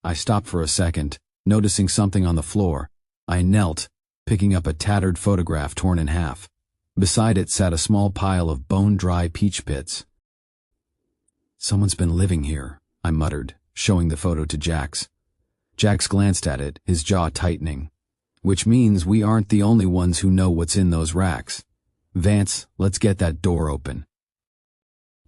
I stopped for a second, noticing something on the floor. I knelt, picking up a tattered photograph torn in half. Beside it sat a small pile of bone-dry peach pits. "Someone's been living here," I muttered, showing the photo to Jax. Jax glanced at it, his jaw tightening. "Which means we aren't the only ones who know what's in those racks. Vance, let's get that door open."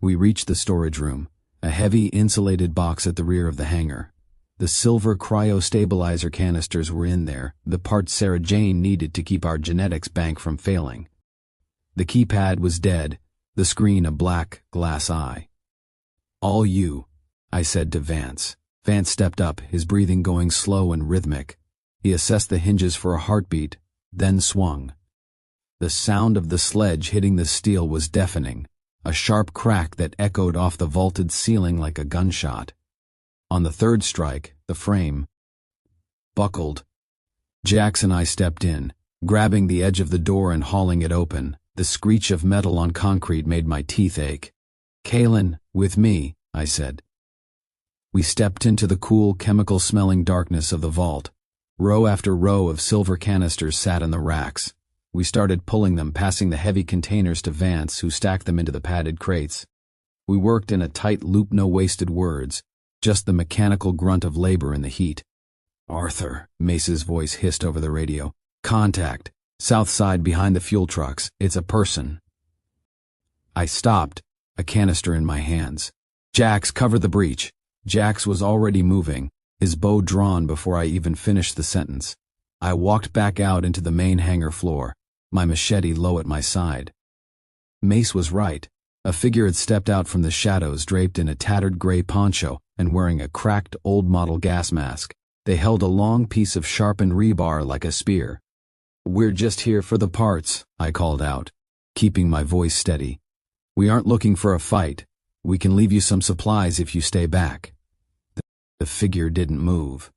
We reached the storage room, a heavy insulated box at the rear of the hangar. The silver cryo-stabilizer canisters were in there, the parts Sarah Jane needed to keep our genetics bank from failing. The keypad was dead, the screen a black glass eye. "All you," I said to Vance. Vance stepped up, his breathing going slow and rhythmic. He assessed the hinges for a heartbeat, then swung. The sound of the sledge hitting the steel was deafening, a sharp crack that echoed off the vaulted ceiling like a gunshot. On the third strike, the frame buckled. Jax and I stepped in, grabbing the edge of the door and hauling it open. The screech of metal on concrete made my teeth ache. "Kalen, with me," I said. We stepped into the cool, chemical-smelling darkness of the vault. Row after row of silver canisters sat in the racks. We started pulling them, passing the heavy containers to Vance, who stacked them into the padded crates. We worked in a tight loop, no wasted words, just the mechanical grunt of labor in the heat. "Arthur," Mace's voice hissed over the radio. "Contact. South side behind the fuel trucks. It's a person." I stopped, a canister in my hands. "Jax, cover the breach." Jax was already moving, his bow drawn before I even finished the sentence. I walked back out into the main hangar floor, my machete low at my side. Mace was right. A figure had stepped out from the shadows, draped in a tattered gray poncho and wearing a cracked old-model gas mask. They held a long piece of sharpened rebar like a spear. "We're just here for the parts," I called out, keeping my voice steady. "We aren't looking for a fight. We can leave you some supplies if you stay back." The figure didn't move.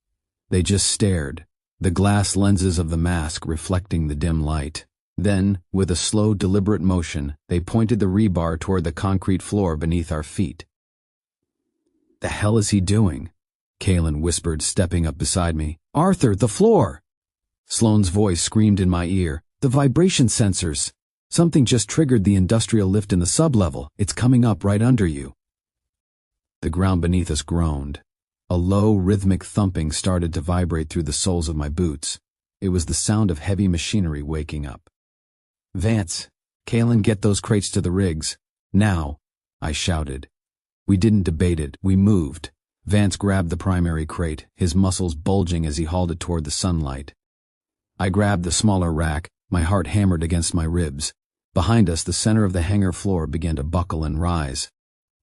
They just stared, the glass lenses of the mask reflecting the dim light. Then, with a slow, deliberate motion, they pointed the rebar toward the concrete floor beneath our feet. "The hell is he doing?" Kalen whispered, stepping up beside me. "Arthur, the floor!" Sloane's voice screamed in my ear. "The vibration sensors! Something just triggered the industrial lift in the sublevel. It's coming up right under you." The ground beneath us groaned. A low, rhythmic thumping started to vibrate through the soles of my boots. It was the sound of heavy machinery waking up. "Vance, Kalen, get those crates to the rigs. Now," I shouted. We didn't debate it, we moved. Vance grabbed the primary crate, his muscles bulging as he hauled it toward the sunlight. I grabbed the smaller rack, my heart hammered against my ribs. Behind us, the center of the hangar floor began to buckle and rise.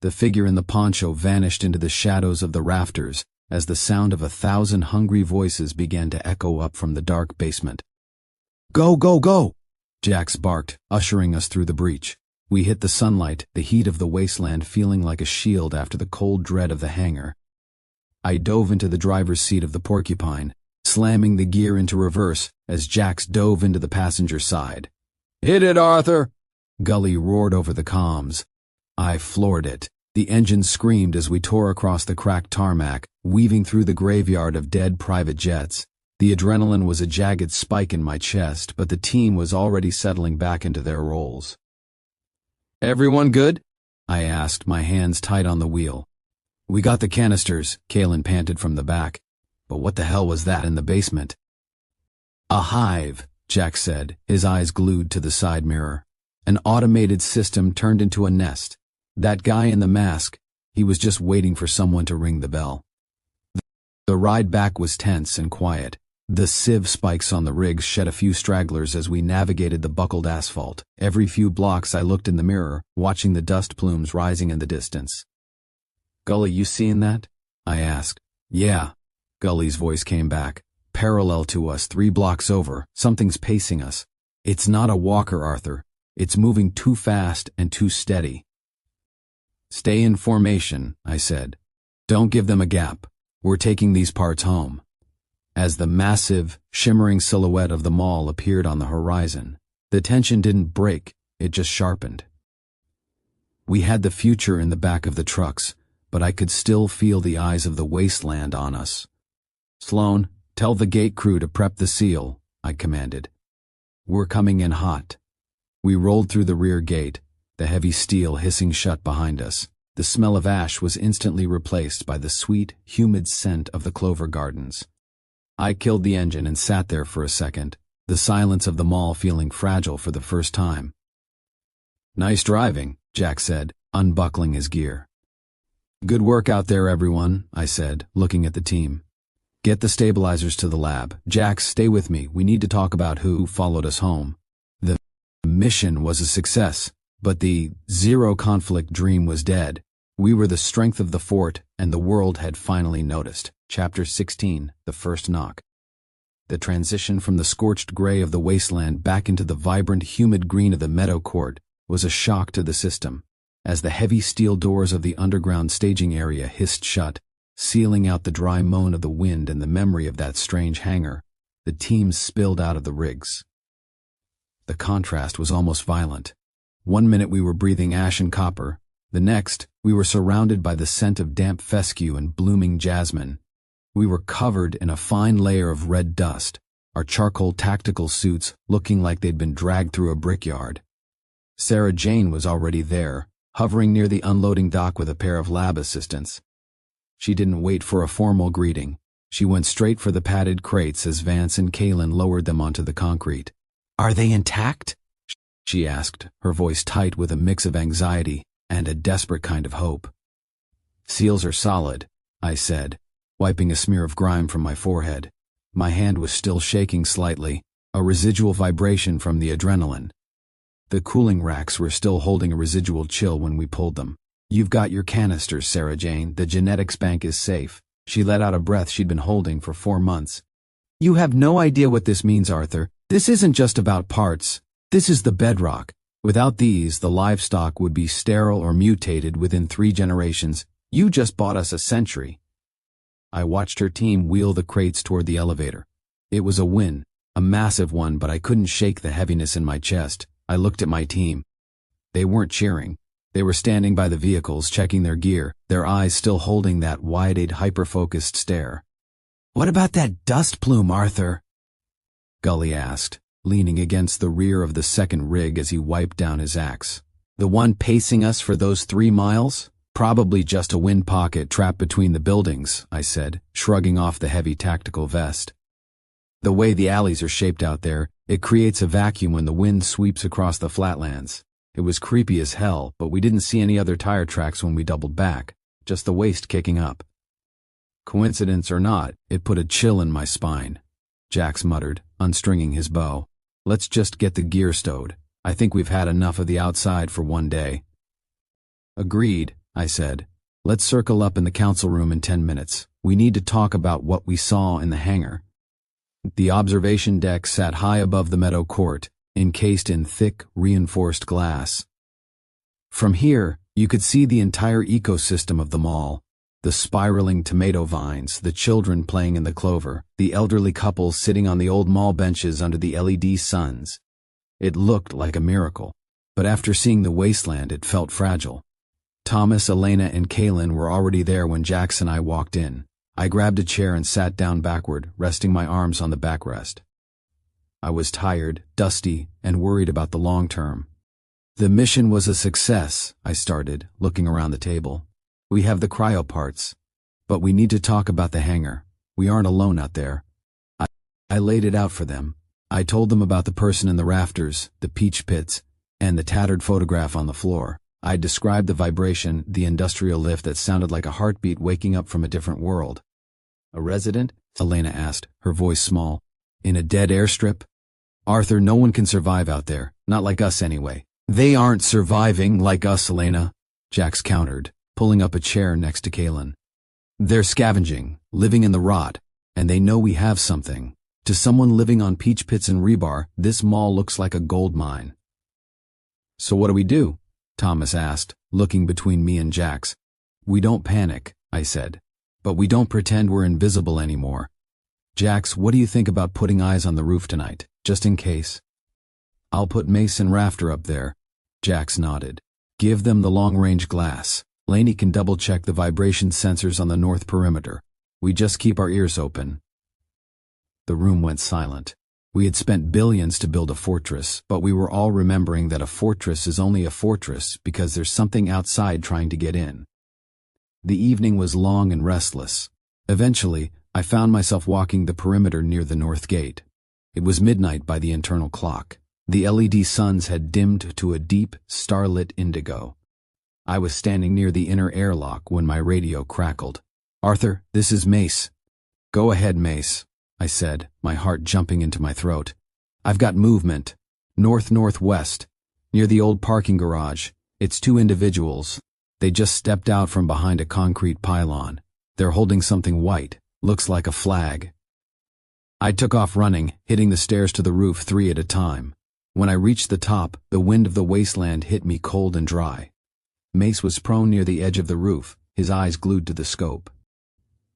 The figure in the poncho vanished into the shadows of the rafters as the sound of 1,000 hungry voices began to echo up from the dark basement. "Go, go, go!" Jax barked, ushering us through the breach. We hit the sunlight, the heat of the wasteland feeling like a shield after the cold dread of the hangar. I dove into the driver's seat of the Porcupine, slamming the gear into reverse as Jax dove into the passenger side. "Hit it, Arthur!" Gully roared over the comms. I floored it. The engine screamed as we tore across the cracked tarmac, weaving through the graveyard of dead private jets. The adrenaline was a jagged spike in my chest, but the team was already settling back into their roles. "Everyone good?" I asked, my hands tight on the wheel. "We got the canisters," Kalen panted from the back. "But what the hell was that in the basement?" "A hive," Jack said, his eyes glued to the side mirror. "An automated system turned into a nest. That guy in the mask, he was just waiting for someone to ring the bell." The ride back was tense and quiet. The sieve spikes on the rigs shed a few stragglers as we navigated the buckled asphalt. Every few blocks I looked in the mirror, watching the dust plumes rising in the distance. "Gully, you seeing that?" I asked. "Yeah," Gully's voice came back. "Parallel to us, 3 blocks over, something's pacing us. It's not a walker, Arthur. It's moving too fast and too steady." "Stay in formation," I said. "Don't give them a gap. We're taking these parts home." As the massive, shimmering silhouette of the mall appeared on the horizon, the tension didn't break, it just sharpened. We had the future in the back of the trucks, but I could still feel the eyes of the wasteland on us. "Sloane, tell the gate crew to prep the seal," I commanded. "We're coming in hot." We rolled through the rear gate, the heavy steel hissing shut behind us. The smell of ash was instantly replaced by the sweet, humid scent of the clover gardens. I killed the engine and sat there for a second, the silence of the mall feeling fragile for the first time. "Nice driving," Jack said, unbuckling his gear. "Good work out there, everyone," I said, looking at the team. "Get the stabilizers to the lab. Jax, stay with me. We need to talk about who followed us home." The mission was a success, but the zero-conflict dream was dead. We were the strength of the fort, and the world had finally noticed. Chapter 16, The First Knock. The transition from the scorched gray of the wasteland back into the vibrant, humid green of the meadow court was a shock to the system. As the heavy steel doors of the underground staging area hissed shut, sealing out the dry moan of the wind and the memory of that strange hangar, the team spilled out of the rigs. The contrast was almost violent. 1 minute we were breathing ash and copper. The next, we were surrounded by the scent of damp fescue and blooming jasmine. We were covered in a fine layer of red dust, our charcoal tactical suits looking like they'd been dragged through a brickyard. Sarah Jane was already there, hovering near the unloading dock with a pair of lab assistants. She didn't wait for a formal greeting. She went straight for the padded crates as Vance and Kaylin lowered them onto the concrete. Are they intact? She asked, her voice tight with a mix of anxiety and a desperate kind of hope. Seals are solid, I said, wiping a smear of grime from my forehead. My hand was still shaking slightly, a residual vibration from the adrenaline. The cooling racks were still holding a residual chill when we pulled them. You've got your canisters, Sarah Jane. The genetics bank is safe. She let out a breath she'd been holding for 4 months. You have no idea what this means, Arthur. This isn't just about parts. This is the bedrock. Without these, the livestock would be sterile or mutated within 3 generations. You just bought us a century. I watched her team wheel the crates toward the elevator. It was a win, a massive one, but I couldn't shake the heaviness in my chest. I looked at my team. They weren't cheering. They were standing by the vehicles, checking their gear, their eyes still holding that wide-eyed, hyper-focused stare. What about that dust plume, Arthur? Gully asked, leaning against the rear of the second rig as he wiped down his axe. The one pacing us for those 3 miles? Probably just a wind pocket trapped between the buildings, I said, shrugging off the heavy tactical vest. The way the alleys are shaped out there, it creates a vacuum when the wind sweeps across the flatlands. It was creepy as hell, but we didn't see any other tire tracks when we doubled back, just the waste kicking up. Coincidence or not, it put a chill in my spine. Jax muttered, unstringing his bow. Let's just get the gear stowed. I think we've had enough of the outside for one day. Agreed, I said. Let's circle up in the council room in 10 minutes. We need to talk about what we saw in the hangar. The observation deck sat high above the meadow court, encased in thick, reinforced glass. From here, you could see the entire ecosystem of the mall. The spiraling tomato vines, the children playing in the clover, the elderly couples sitting on the old mall benches under the LED suns. It looked like a miracle, but after seeing the wasteland, it felt fragile. Thomas, Elena, and Kaylin were already there when Jax and I walked in. I grabbed a chair and sat down backward, resting my arms on the backrest. I was tired, dusty, and worried about the long term. The mission was a success, I started, looking around the table. We have the cryo parts, but we need to talk about the hangar. We aren't alone out there. I laid it out for them. I told them about the person in the rafters, the peach pits, and the tattered photograph on the floor. I described the vibration, the industrial lift that sounded like a heartbeat waking up from a different world. A resident? Elena asked, her voice small. In a dead airstrip? Arthur, no one can survive out there. Not like us anyway. They aren't surviving like us, Elena, Jax countered, pulling up a chair next to Kaylin. They're scavenging, living in the rot, and they know we have something. To someone living on peach pits and rebar, this mall looks like a gold mine. So what do we do? Thomas asked, looking between me and Jax. We don't panic, I said, but we don't pretend we're invisible anymore. Jax, what do you think about putting eyes on the roof tonight, just in case? I'll put Mace and Rafter up there. Jax nodded. Give them the long-range glass. Laney can double-check the vibration sensors on the north perimeter. We just keep our ears open. The room went silent. We had spent billions to build a fortress, but we were all remembering that a fortress is only a fortress because there's something outside trying to get in. The evening was long and restless. Eventually, I found myself walking the perimeter near the north gate. It was midnight by the internal clock. The LED suns had dimmed to a deep, starlit indigo. I was standing near the inner airlock when my radio crackled. Arthur, this is Mace. Go ahead, Mace, I said, my heart jumping into my throat. I've got movement. North-northwest, near the old parking garage. It's 2 individuals. They just stepped out from behind a concrete pylon. They're holding something white. Looks like a flag. I took off running, hitting the stairs to the roof 3 at a time. When I reached the top, the wind of the wasteland hit me cold and dry. Mace was prone near the edge of the roof, his eyes glued to the scope.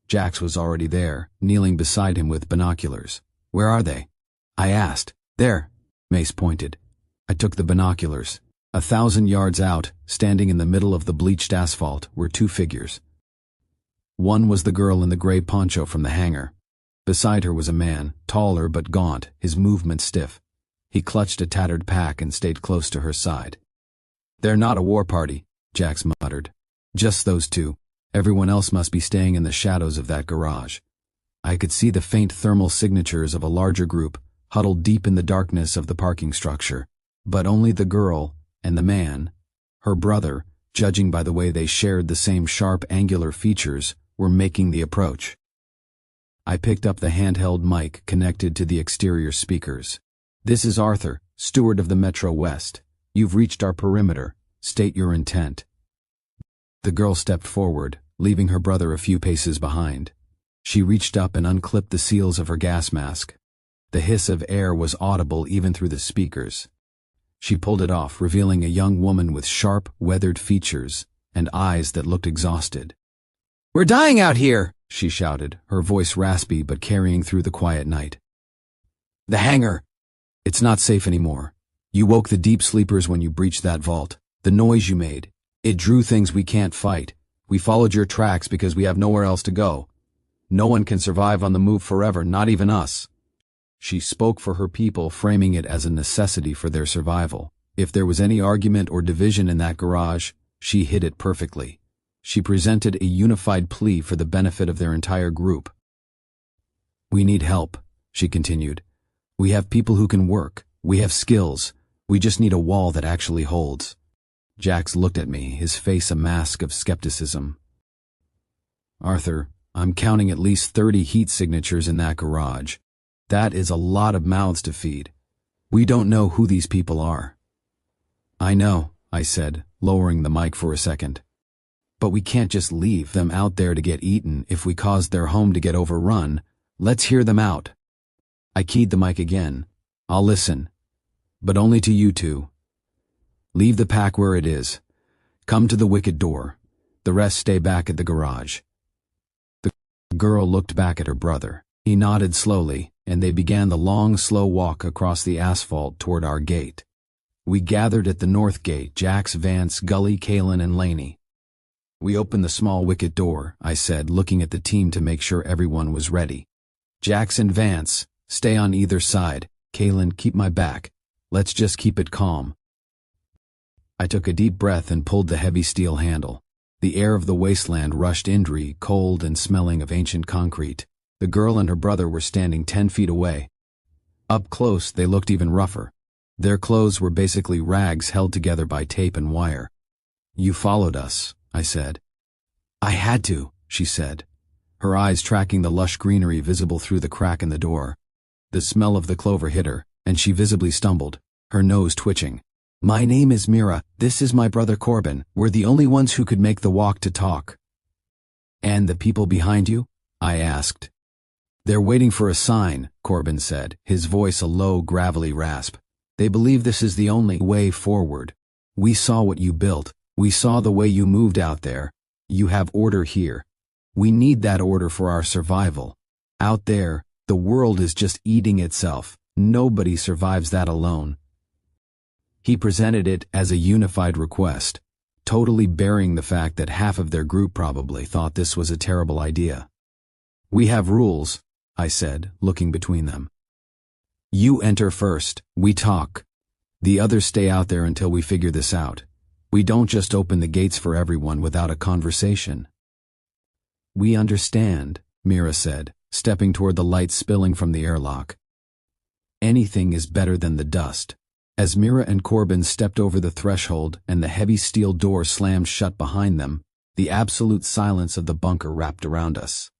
Jax was already there, kneeling beside him with binoculars. Where are they? I asked. There. Mace pointed. I took the binoculars. 1,000 yards out, standing in the middle of the bleached asphalt, were two figures. One was the girl in the gray poncho from the hangar. Beside her was a man, taller but gaunt, his movement stiff. He clutched a tattered pack and stayed close to her side. "They're not a war party," Jax muttered. "Just those two. Everyone else must be staying in the shadows of that garage." I could see the faint thermal signatures of a larger group, huddled deep in the darkness of the parking structure. But only the girl and the man, her brother, judging by the way they shared the same sharp angular features, were making the approach. I picked up the handheld mic connected to the exterior speakers. "This is Arthur, steward of the Metro West. You've reached our perimeter. State your intent." The girl stepped forward, leaving her brother a few paces behind. She reached up and unclipped the seals of her gas mask. The hiss of air was audible even through the speakers. She pulled it off, revealing a young woman with sharp, weathered features and eyes that looked exhausted. "We're dying out here," she shouted, her voice raspy but carrying through the quiet night. "The hangar. It's not safe anymore. You woke the deep sleepers when you breached that vault. The noise you made. It drew things we can't fight. We followed your tracks because we have nowhere else to go. No one can survive on the move forever, not even us." She spoke for her people, framing it as a necessity for their survival. If there was any argument or division in that garage, she hit it perfectly. She presented a unified plea for the benefit of their entire group. "We need help," she continued. "We have people who can work. We have skills. We just need a wall that actually holds." Jax looked at me, his face a mask of skepticism. "Arthur, I'm counting at least 30 heat signatures in that garage. That is a lot of mouths to feed. We don't know who these people are." "I know," I said, lowering the mic for a second. "But we can't just leave them out there to get eaten if we cause their home to get overrun. Let's hear them out." I keyed the mic again. "I'll listen. But only to you two. Leave the pack where it is. Come to the wicket door. The rest stay back at the garage." The girl looked back at her brother. He nodded slowly, and they began the long, slow walk across the asphalt toward our gate. We gathered at the north gate, Jax, Vance, Gully, Kalen, and Laney. We opened the small wicket door, I said, looking at the team to make sure everyone was ready. "Jax and Vance, stay on either side. Kalen, keep my back. Let's just keep it calm." I took a deep breath and pulled the heavy steel handle. The air of the wasteland rushed Indri, cold and smelling of ancient concrete. The girl and her brother were standing 10 feet away. Up close, they looked even rougher. Their clothes were basically rags held together by tape and wire. "You followed us," I said. "I had to," she said, her eyes tracking the lush greenery visible through the crack in the door. The smell of the clover hit her, and she visibly stumbled, her nose twitching. "My name is Mira. This is my brother Corbin. We're the only ones who could make the walk to talk." "And the people behind you?" I asked. "They're waiting for a sign," Corbin said, his voice a low, gravelly rasp. "They believe this is the only way forward. We saw what you built. We saw the way you moved out there. You have order here. We need that order for our survival. Out there, the world is just eating itself. Nobody survives that alone." He presented it as a unified request, totally burying the fact that half of their group probably thought this was a terrible idea. "We have rules," I said, looking between them. "You enter first. We talk. The others stay out there until we figure this out. We don't just open the gates for everyone without a conversation." "We understand," Mira said, stepping toward the light spilling from the airlock. "Anything is better than the dust." As Mira and Corbin stepped over the threshold and the heavy steel door slammed shut behind them, the absolute silence of the bunker wrapped around us.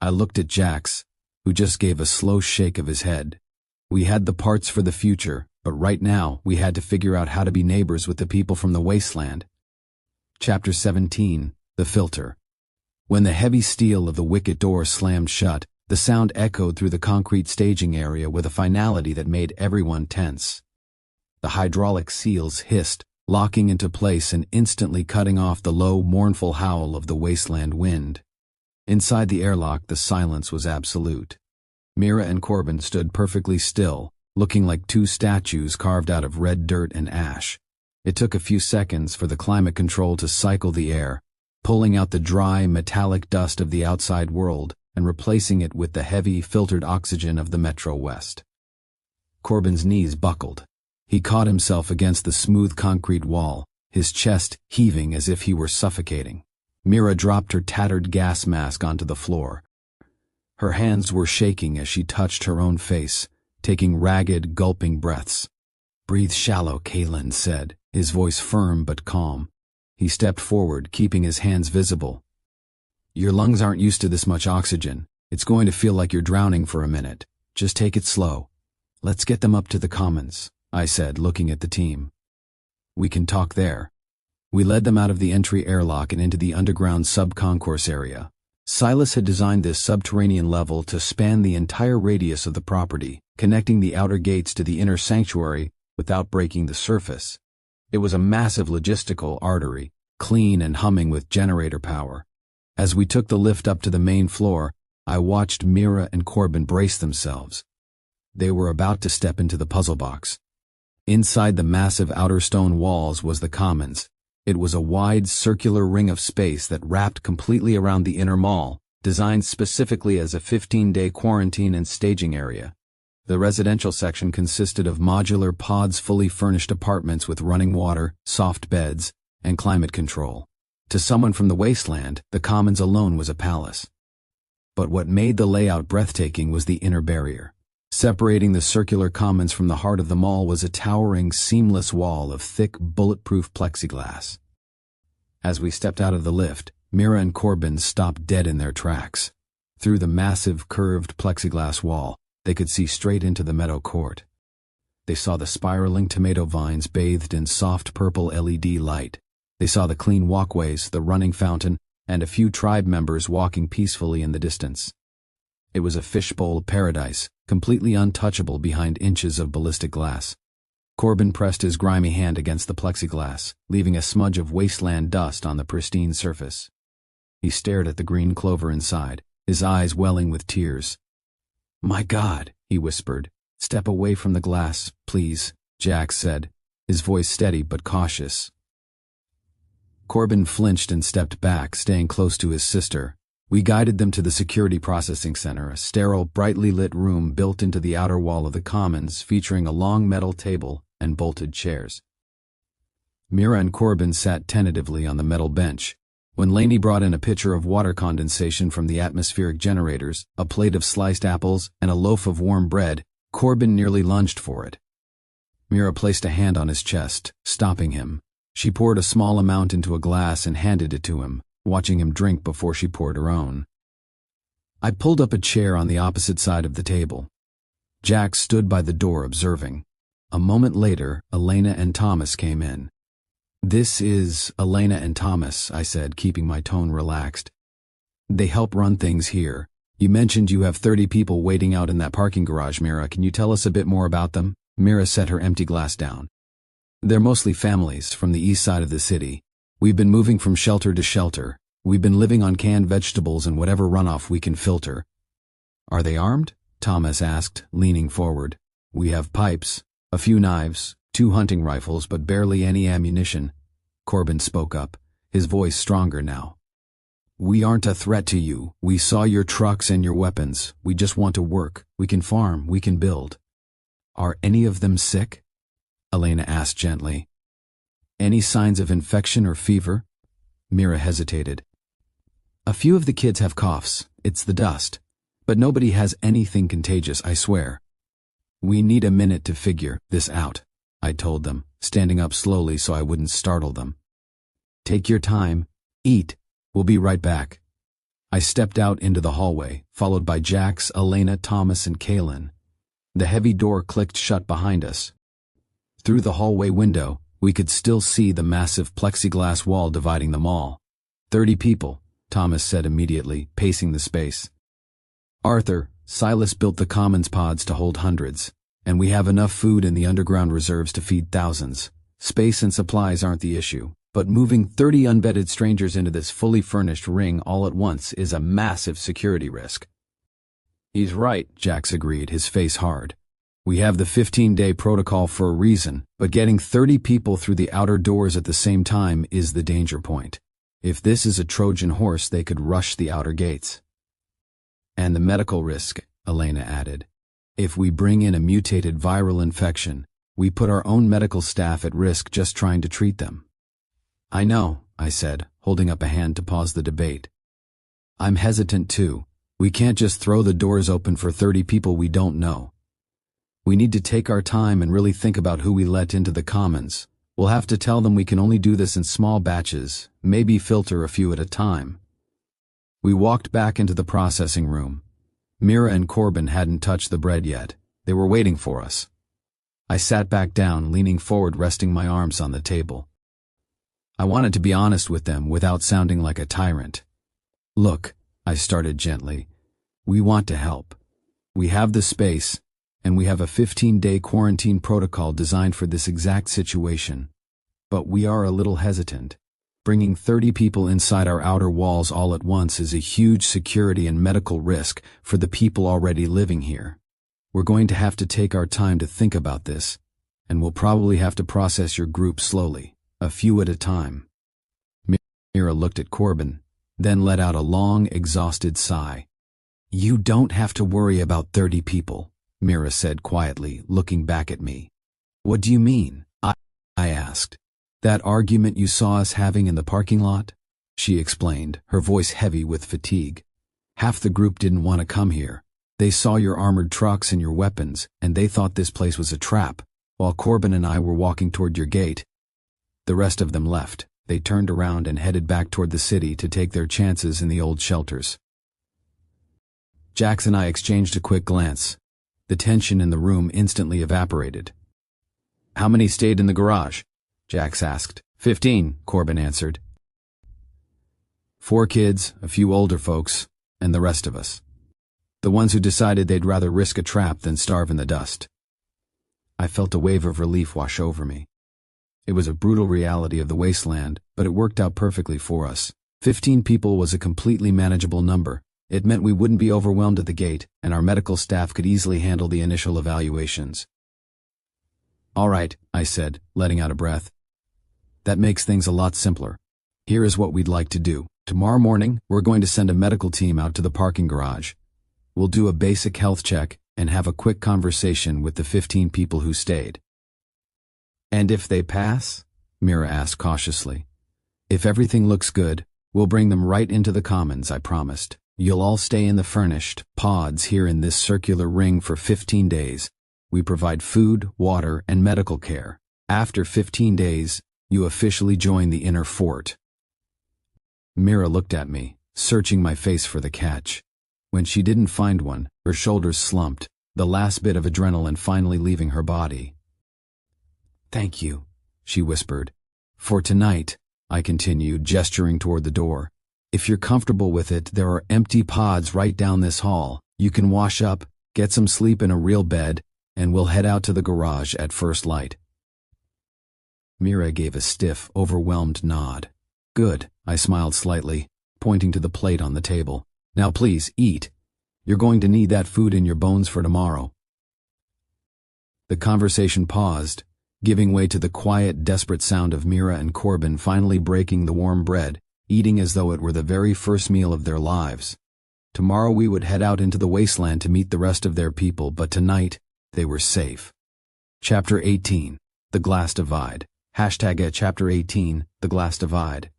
I looked at Jax, who just gave a slow shake of his head. We had the parts for the future, but right now we had to figure out how to be neighbors with the people from the wasteland. Chapter 17, The Filter. When the heavy steel of the wicket door slammed shut, the sound echoed through the concrete staging area with a finality that made everyone tense. The hydraulic seals hissed, locking into place and instantly cutting off the low, mournful howl of the wasteland wind. Inside the airlock, the silence was absolute. Mira and Corbin stood perfectly still, looking like two statues carved out of red dirt and ash. It took a few seconds for the climate control to cycle the air, pulling out the dry, metallic dust of the outside world and replacing it with the heavy, filtered oxygen of the Metro West. Corbin's knees buckled. He caught himself against the smooth concrete wall, his chest heaving as if he were suffocating. Mira dropped her tattered gas mask onto the floor. Her hands were shaking as she touched her own face, taking ragged, gulping breaths. "Breathe shallow," Kalen said, his voice firm but calm. He stepped forward, keeping his hands visible. "Your lungs aren't used to this much oxygen. It's going to feel like you're drowning for a minute. Just take it slow." "Let's get them up to the commons," I said, looking at the team. "We can talk there." We led them out of the entry airlock and into the underground sub-concourse area. Silas had designed this subterranean level to span the entire radius of the property, connecting the outer gates to the inner sanctuary without breaking the surface. It was a massive logistical artery, clean and humming with generator power. As we took the lift up to the main floor, I watched Mira and Corbin brace themselves. They were about to step into the puzzle box. Inside the massive outer stone walls was the commons. It was a wide, circular ring of space that wrapped completely around the inner mall, designed specifically as a 15-day quarantine and staging area. The residential section consisted of modular pods, fully furnished apartments with running water, soft beds, and climate control. To someone from the wasteland, the commons alone was a palace. But what made the layout breathtaking was the inner barrier. Separating the circular commons from the heart of the mall was a towering, seamless wall of thick, bulletproof plexiglass. As we stepped out of the lift, Mira and Corbin stopped dead in their tracks. Through the massive, curved plexiglass wall, they could see straight into the meadow court. They saw the spiraling tomato vines bathed in soft purple LED light. They saw the clean walkways, the running fountain, and a few tribe members walking peacefully in the distance. It was a fishbowl paradise, completely untouchable behind inches of ballistic glass. Corbin pressed his grimy hand against the plexiglass, leaving a smudge of wasteland dust on the pristine surface. He stared at the green clover inside, his eyes welling with tears. "My God," he whispered. "Step away from the glass, please," Jack said, his voice steady but cautious. Corbin flinched and stepped back, staying close to his sister. We guided them to the security processing center, a sterile, brightly lit room built into the outer wall of the commons, featuring a long metal table and bolted chairs. Mira and Corbin sat tentatively on the metal bench. When Laney brought in a pitcher of water condensation from the atmospheric generators, a plate of sliced apples, and a loaf of warm bread, Corbin nearly lunged for it. Mira placed a hand on his chest, stopping him. She poured a small amount into a glass and handed it to him, watching him drink before she poured her own. I pulled up a chair on the opposite side of the table. Jack stood by the door observing. A moment later, Elena and Thomas came in. "This is Elena and Thomas," I said, keeping my tone relaxed. "They help run things here. You mentioned you have 30 people waiting out in that parking garage, Mira. Can you tell us a bit more about them?" Mira set her empty glass down. "They're mostly families from the east side of the city. We've been moving from shelter to shelter. We've been living on canned vegetables and whatever runoff we can filter." "Are they armed?" Thomas asked, leaning forward. "We have pipes, a few knives, 2 hunting rifles, but barely any ammunition," Corbin spoke up, his voice stronger now. "We aren't a threat to you. We saw your trucks and your weapons. We just want to work. We can farm. We can build." "Are any of them sick?" Elena asked gently. "Any signs of infection or fever?" Mira hesitated. "A few of the kids have coughs. It's the dust. But nobody has anything contagious, I swear." "We need a minute to figure this out," I told them, standing up slowly so I wouldn't startle them. "Take your time. Eat. We'll be right back." I stepped out into the hallway, followed by Jax, Elena, Thomas, and Kalen. The heavy door clicked shut behind us. Through the hallway window, we could still see the massive plexiglass wall dividing the mall. 30 people, Thomas said immediately, pacing the space. "Arthur, Silas built the commons pods to hold hundreds, and we have enough food in the underground reserves to feed thousands. Space and supplies aren't the issue, but moving 30 unvetted strangers into this fully furnished ring all at once is a massive security risk." "He's right," Jax agreed, his face hard. We have the 15-day protocol for a reason, but getting 30 people through the outer doors at the same time is the danger point. If this is a Trojan horse, they could rush the outer gates. And the medical risk, Elena added. If we bring in a mutated viral infection, we put our own medical staff at risk just trying to treat them. I know, I said, holding up a hand to pause the debate. I'm hesitant too. We can't just throw the doors open for 30 people we don't know. We need to take our time and really think about who we let into the commons. We'll have to tell them we can only do this in small batches, maybe filter a few at a time. We walked back into the processing room. Mira and Corbin hadn't touched the bread yet. They were waiting for us. I sat back down, leaning forward, resting my arms on the table. I wanted to be honest with them without sounding like a tyrant. Look, I started gently. We want to help. We have the space, and we have a 15-day quarantine protocol designed for this exact situation. But we are a little hesitant. Bringing 30 people inside our outer walls all at once is a huge security and medical risk for the people already living here. We're going to have to take our time to think about this, and we'll probably have to process your group slowly, a few at a time. Mira looked at Corbin, then let out a long, exhausted sigh. You don't have to worry about 30 people, Mira said quietly, looking back at me. What do you mean? I asked. That argument you saw us having in the parking lot? She explained, her voice heavy with fatigue. Half the group didn't want to come here. They saw your armored trucks and your weapons, and they thought this place was a trap, while Corbin and I were walking toward your gate. The rest of them left. They turned around and headed back toward the city to take their chances in the old shelters. Jax and I exchanged a quick glance. The tension in the room instantly evaporated. How many stayed in the garage? Jax asked. 15, Corbin answered. 4 kids, a few older folks, and the rest of us. The ones who decided they'd rather risk a trap than starve in the dust. I felt a wave of relief wash over me. It was a brutal reality of the wasteland, but it worked out perfectly for us. 15 people was a completely manageable number. It meant we wouldn't be overwhelmed at the gate, and our medical staff could easily handle the initial evaluations. All right, I said, letting out a breath. That makes things a lot simpler. Here is what we'd like to do. Tomorrow morning, we're going to send a medical team out to the parking garage. We'll do a basic health check and have a quick conversation with the 15 people who stayed. And if they pass? Mira asked cautiously. If everything looks good, we'll bring them right into the commons, I promised. You'll all stay in the furnished pods here in this circular ring for 15 days. We provide food, water, and medical care. After 15 days, you officially join the inner fort. Mira looked at me, searching my face for the catch. When she didn't find one, her shoulders slumped, the last bit of adrenaline finally leaving her body. Thank you, she whispered. For tonight, I continued, gesturing toward the door. If you're comfortable with it, there are empty pods right down this hall. You can wash up, get some sleep in a real bed, and we'll head out to the garage at first light. Mira gave a stiff, overwhelmed nod. Good, I smiled slightly, pointing to the plate on the table. Now please, eat. You're going to need that food in your bones for tomorrow. The conversation paused, giving way to the quiet, desperate sound of Mira and Corbin finally breaking the warm bread, eating as though it were the very first meal of their lives. Tomorrow we would head out into the wasteland to meet the rest of their people, but tonight, they were safe. Chapter 18, The Glass Divide. #Chapter 18, The Glass Divide.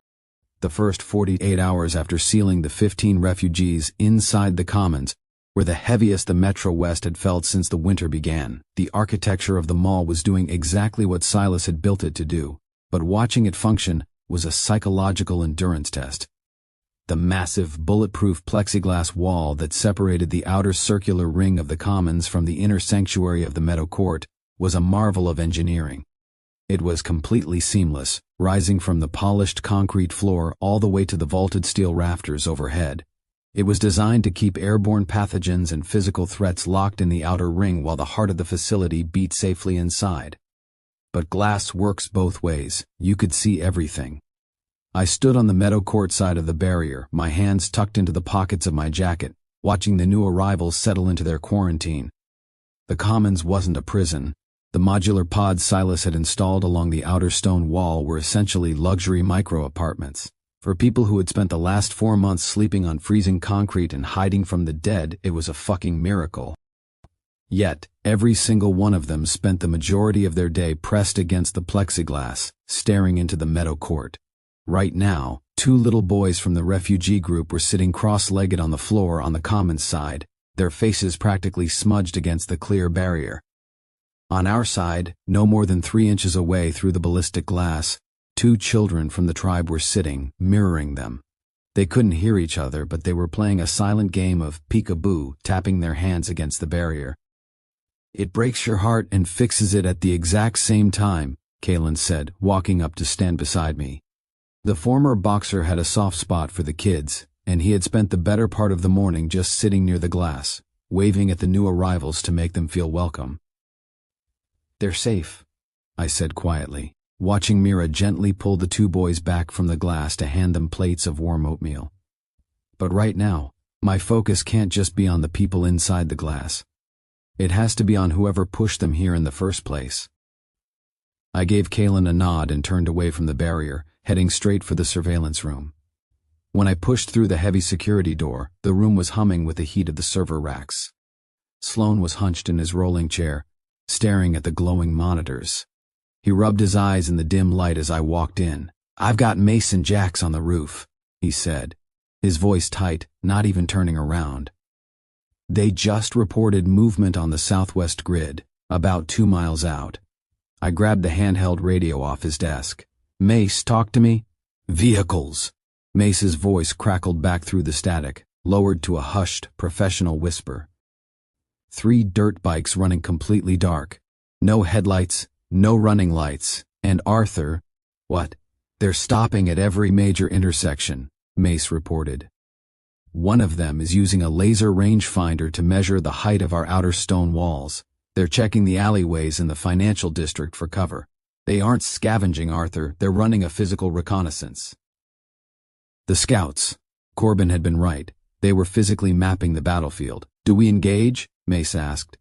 The first 48 hours after sealing the 15 refugees inside the commons were the heaviest the Metro West had felt since the winter began. The architecture of the mall was doing exactly what Silas had built it to do, but watching it function was a psychological endurance test. The massive, bulletproof plexiglass wall that separated the outer circular ring of the commons from the inner sanctuary of the Meadow Court was a marvel of engineering. It was completely seamless, rising from the polished concrete floor all the way to the vaulted steel rafters overhead. It was designed to keep airborne pathogens and physical threats locked in the outer ring while the heart of the facility beat safely inside. But glass works both ways. You could see everything. I stood on the Meadow Court side of the barrier, my hands tucked into the pockets of my jacket, watching the new arrivals settle into their quarantine. The Commons wasn't a prison. The modular pods Silas had installed along the outer stone wall were essentially luxury micro-apartments. For people who had spent the last 4 months sleeping on freezing concrete and hiding from the dead, it was a fucking miracle. Yet, every single one of them spent the majority of their day pressed against the plexiglass, staring into the meadow court. Right now, 2 little boys from the refugee group were sitting cross-legged on the floor on the Commons side, their faces practically smudged against the clear barrier. On our side, no more than 3 inches away through the ballistic glass, 2 children from the tribe were sitting, mirroring them. They couldn't hear each other, but they were playing a silent game of peekaboo, tapping their hands against the barrier. "It breaks your heart and fixes it at the exact same time," Kalen said, walking up to stand beside me. The former boxer had a soft spot for the kids, and he had spent the better part of the morning just sitting near the glass, waving at the new arrivals to make them feel welcome. "They're safe," I said quietly, watching Mira gently pull the 2 boys back from the glass to hand them plates of warm oatmeal. "But right now, my focus can't just be on the people inside the glass. It has to be on whoever pushed them here in the first place." I gave Kalen a nod and turned away from the barrier, heading straight for the surveillance room. When I pushed through the heavy security door, the room was humming with the heat of the server racks. Sloan was hunched in his rolling chair, staring at the glowing monitors. He rubbed his eyes in the dim light as I walked in. "I've got Mason Jacks on the roof," he said, his voice tight, not even turning around. "They just reported movement on the southwest grid, about 2 miles out." I grabbed the handheld radio off his desk. "Mace, talk to me." "Vehicles." Mace's voice crackled back through the static, lowered to a hushed, professional whisper. 3 dirt bikes running completely dark. No headlights, no running lights, and Arthur— "What?" "They're stopping at every major intersection," Mace reported. "One of them is using a laser rangefinder to measure the height of our outer stone walls. They're checking the alleyways in the financial district for cover. They aren't scavenging, Arthur, they're running a physical reconnaissance." The scouts. Corbin had been right. They were physically mapping the battlefield. "Do we engage?" Mace asked.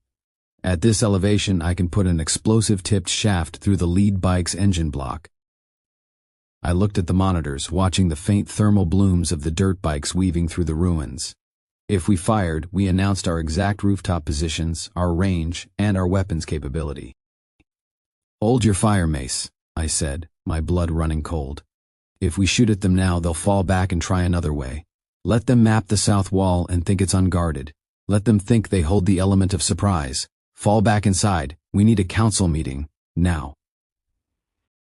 "At this elevation, I can put an explosive-tipped shaft through the lead bike's engine block." I looked at the monitors, watching the faint thermal blooms of the dirt bikes weaving through the ruins. If we fired, we announced our exact rooftop positions, our range, and our weapons capability. "Hold your fire, Mace," I said, my blood running cold. "If we shoot at them now, they'll fall back and try another way. Let them map the south wall and think it's unguarded. Let them think they hold the element of surprise. Fall back inside. We need a council meeting. Now."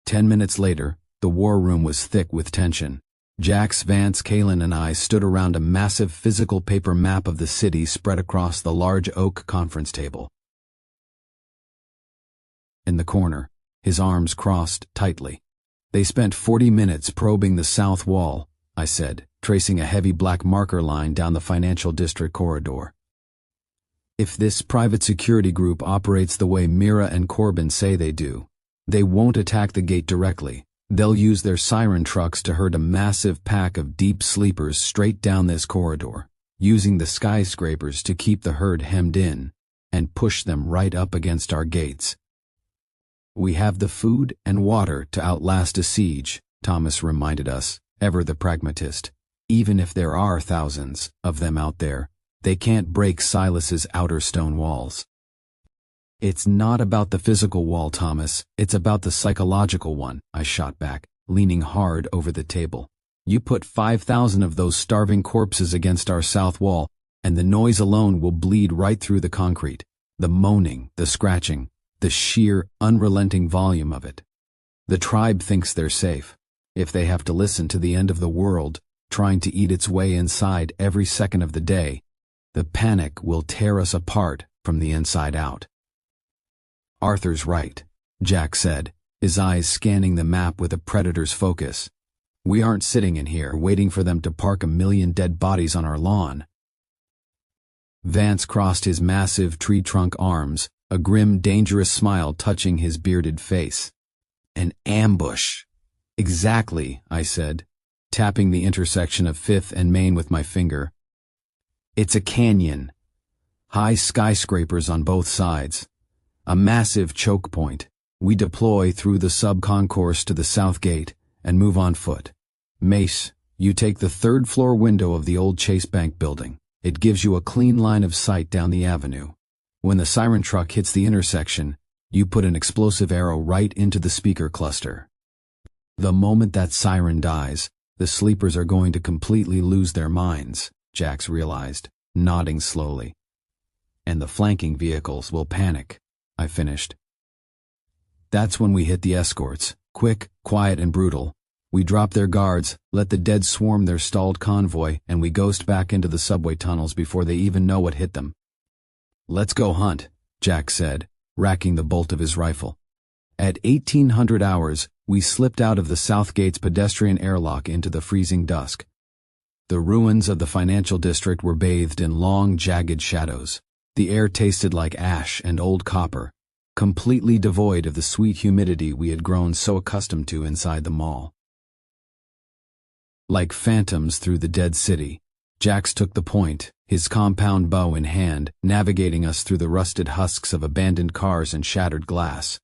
10 minutes later, the war room was thick with tension. Jax, Vance, Kalen, and I stood around a massive physical paper map of the city spread across the large oak conference table. In the corner, his arms crossed tightly. "They spent 40 minutes probing the south wall," I said, tracing a heavy black marker line down the financial district corridor. "If this private security group operates the way Mira and Corbin say they do, they won't attack the gate directly. They'll use their siren trucks to herd a massive pack of deep sleepers straight down this corridor, using the skyscrapers to keep the herd hemmed in, and push them right up against our gates. We have the food and water to outlast a siege," Thomas reminded us, ever the pragmatist. "Even if there are thousands of them out there, they can't break Silas's outer stone walls." "It's not about the physical wall, Thomas. It's about the psychological one," I shot back, leaning hard over the table. "You put 5,000 of those starving corpses against our south wall, and the noise alone will bleed right through the concrete. The moaning, the scratching, the sheer, unrelenting volume of it. The tribe thinks they're safe. If they have to listen to the end of the world, trying to eat its way inside every second of the day, the panic will tear us apart from the inside out." "Arthur's right," Jack said, his eyes scanning the map with a predator's focus. "We aren't sitting in here waiting for them to park 1,000,000 dead bodies on our lawn." Vance crossed his massive tree-trunk arms, a grim, dangerous smile touching his bearded face. "An ambush." "Exactly," I said, tapping the intersection of 5th and Main with my finger. "It's a canyon." High skyscrapers on both sides. A massive choke point. We deploy through the sub-concourse to the south gate and move on foot. Mace, you take the third-floor window of the old Chase Bank building. It gives you a clean line of sight down the avenue. When the siren truck hits the intersection, you put an explosive arrow right into the speaker cluster. The moment that siren dies, the sleepers are going to completely lose their minds, Jax realized, nodding slowly. And the flanking vehicles will panic, I finished. That's when we hit the escorts, quick, quiet, and brutal. We drop their guards, let the dead swarm their stalled convoy, and we ghost back into the subway tunnels before they even know what hit them. Let's go hunt, Jack said, racking the bolt of his rifle. At 1800 hours, we slipped out of the South Gate's pedestrian airlock into the freezing dusk. The ruins of the financial district were bathed in long, jagged shadows. The air tasted like ash and old copper, completely devoid of the sweet humidity we had grown so accustomed to inside the mall. Like phantoms through the dead city, Jax took the point, his compound bow in hand, navigating us through the rusted husks of abandoned cars and shattered glass.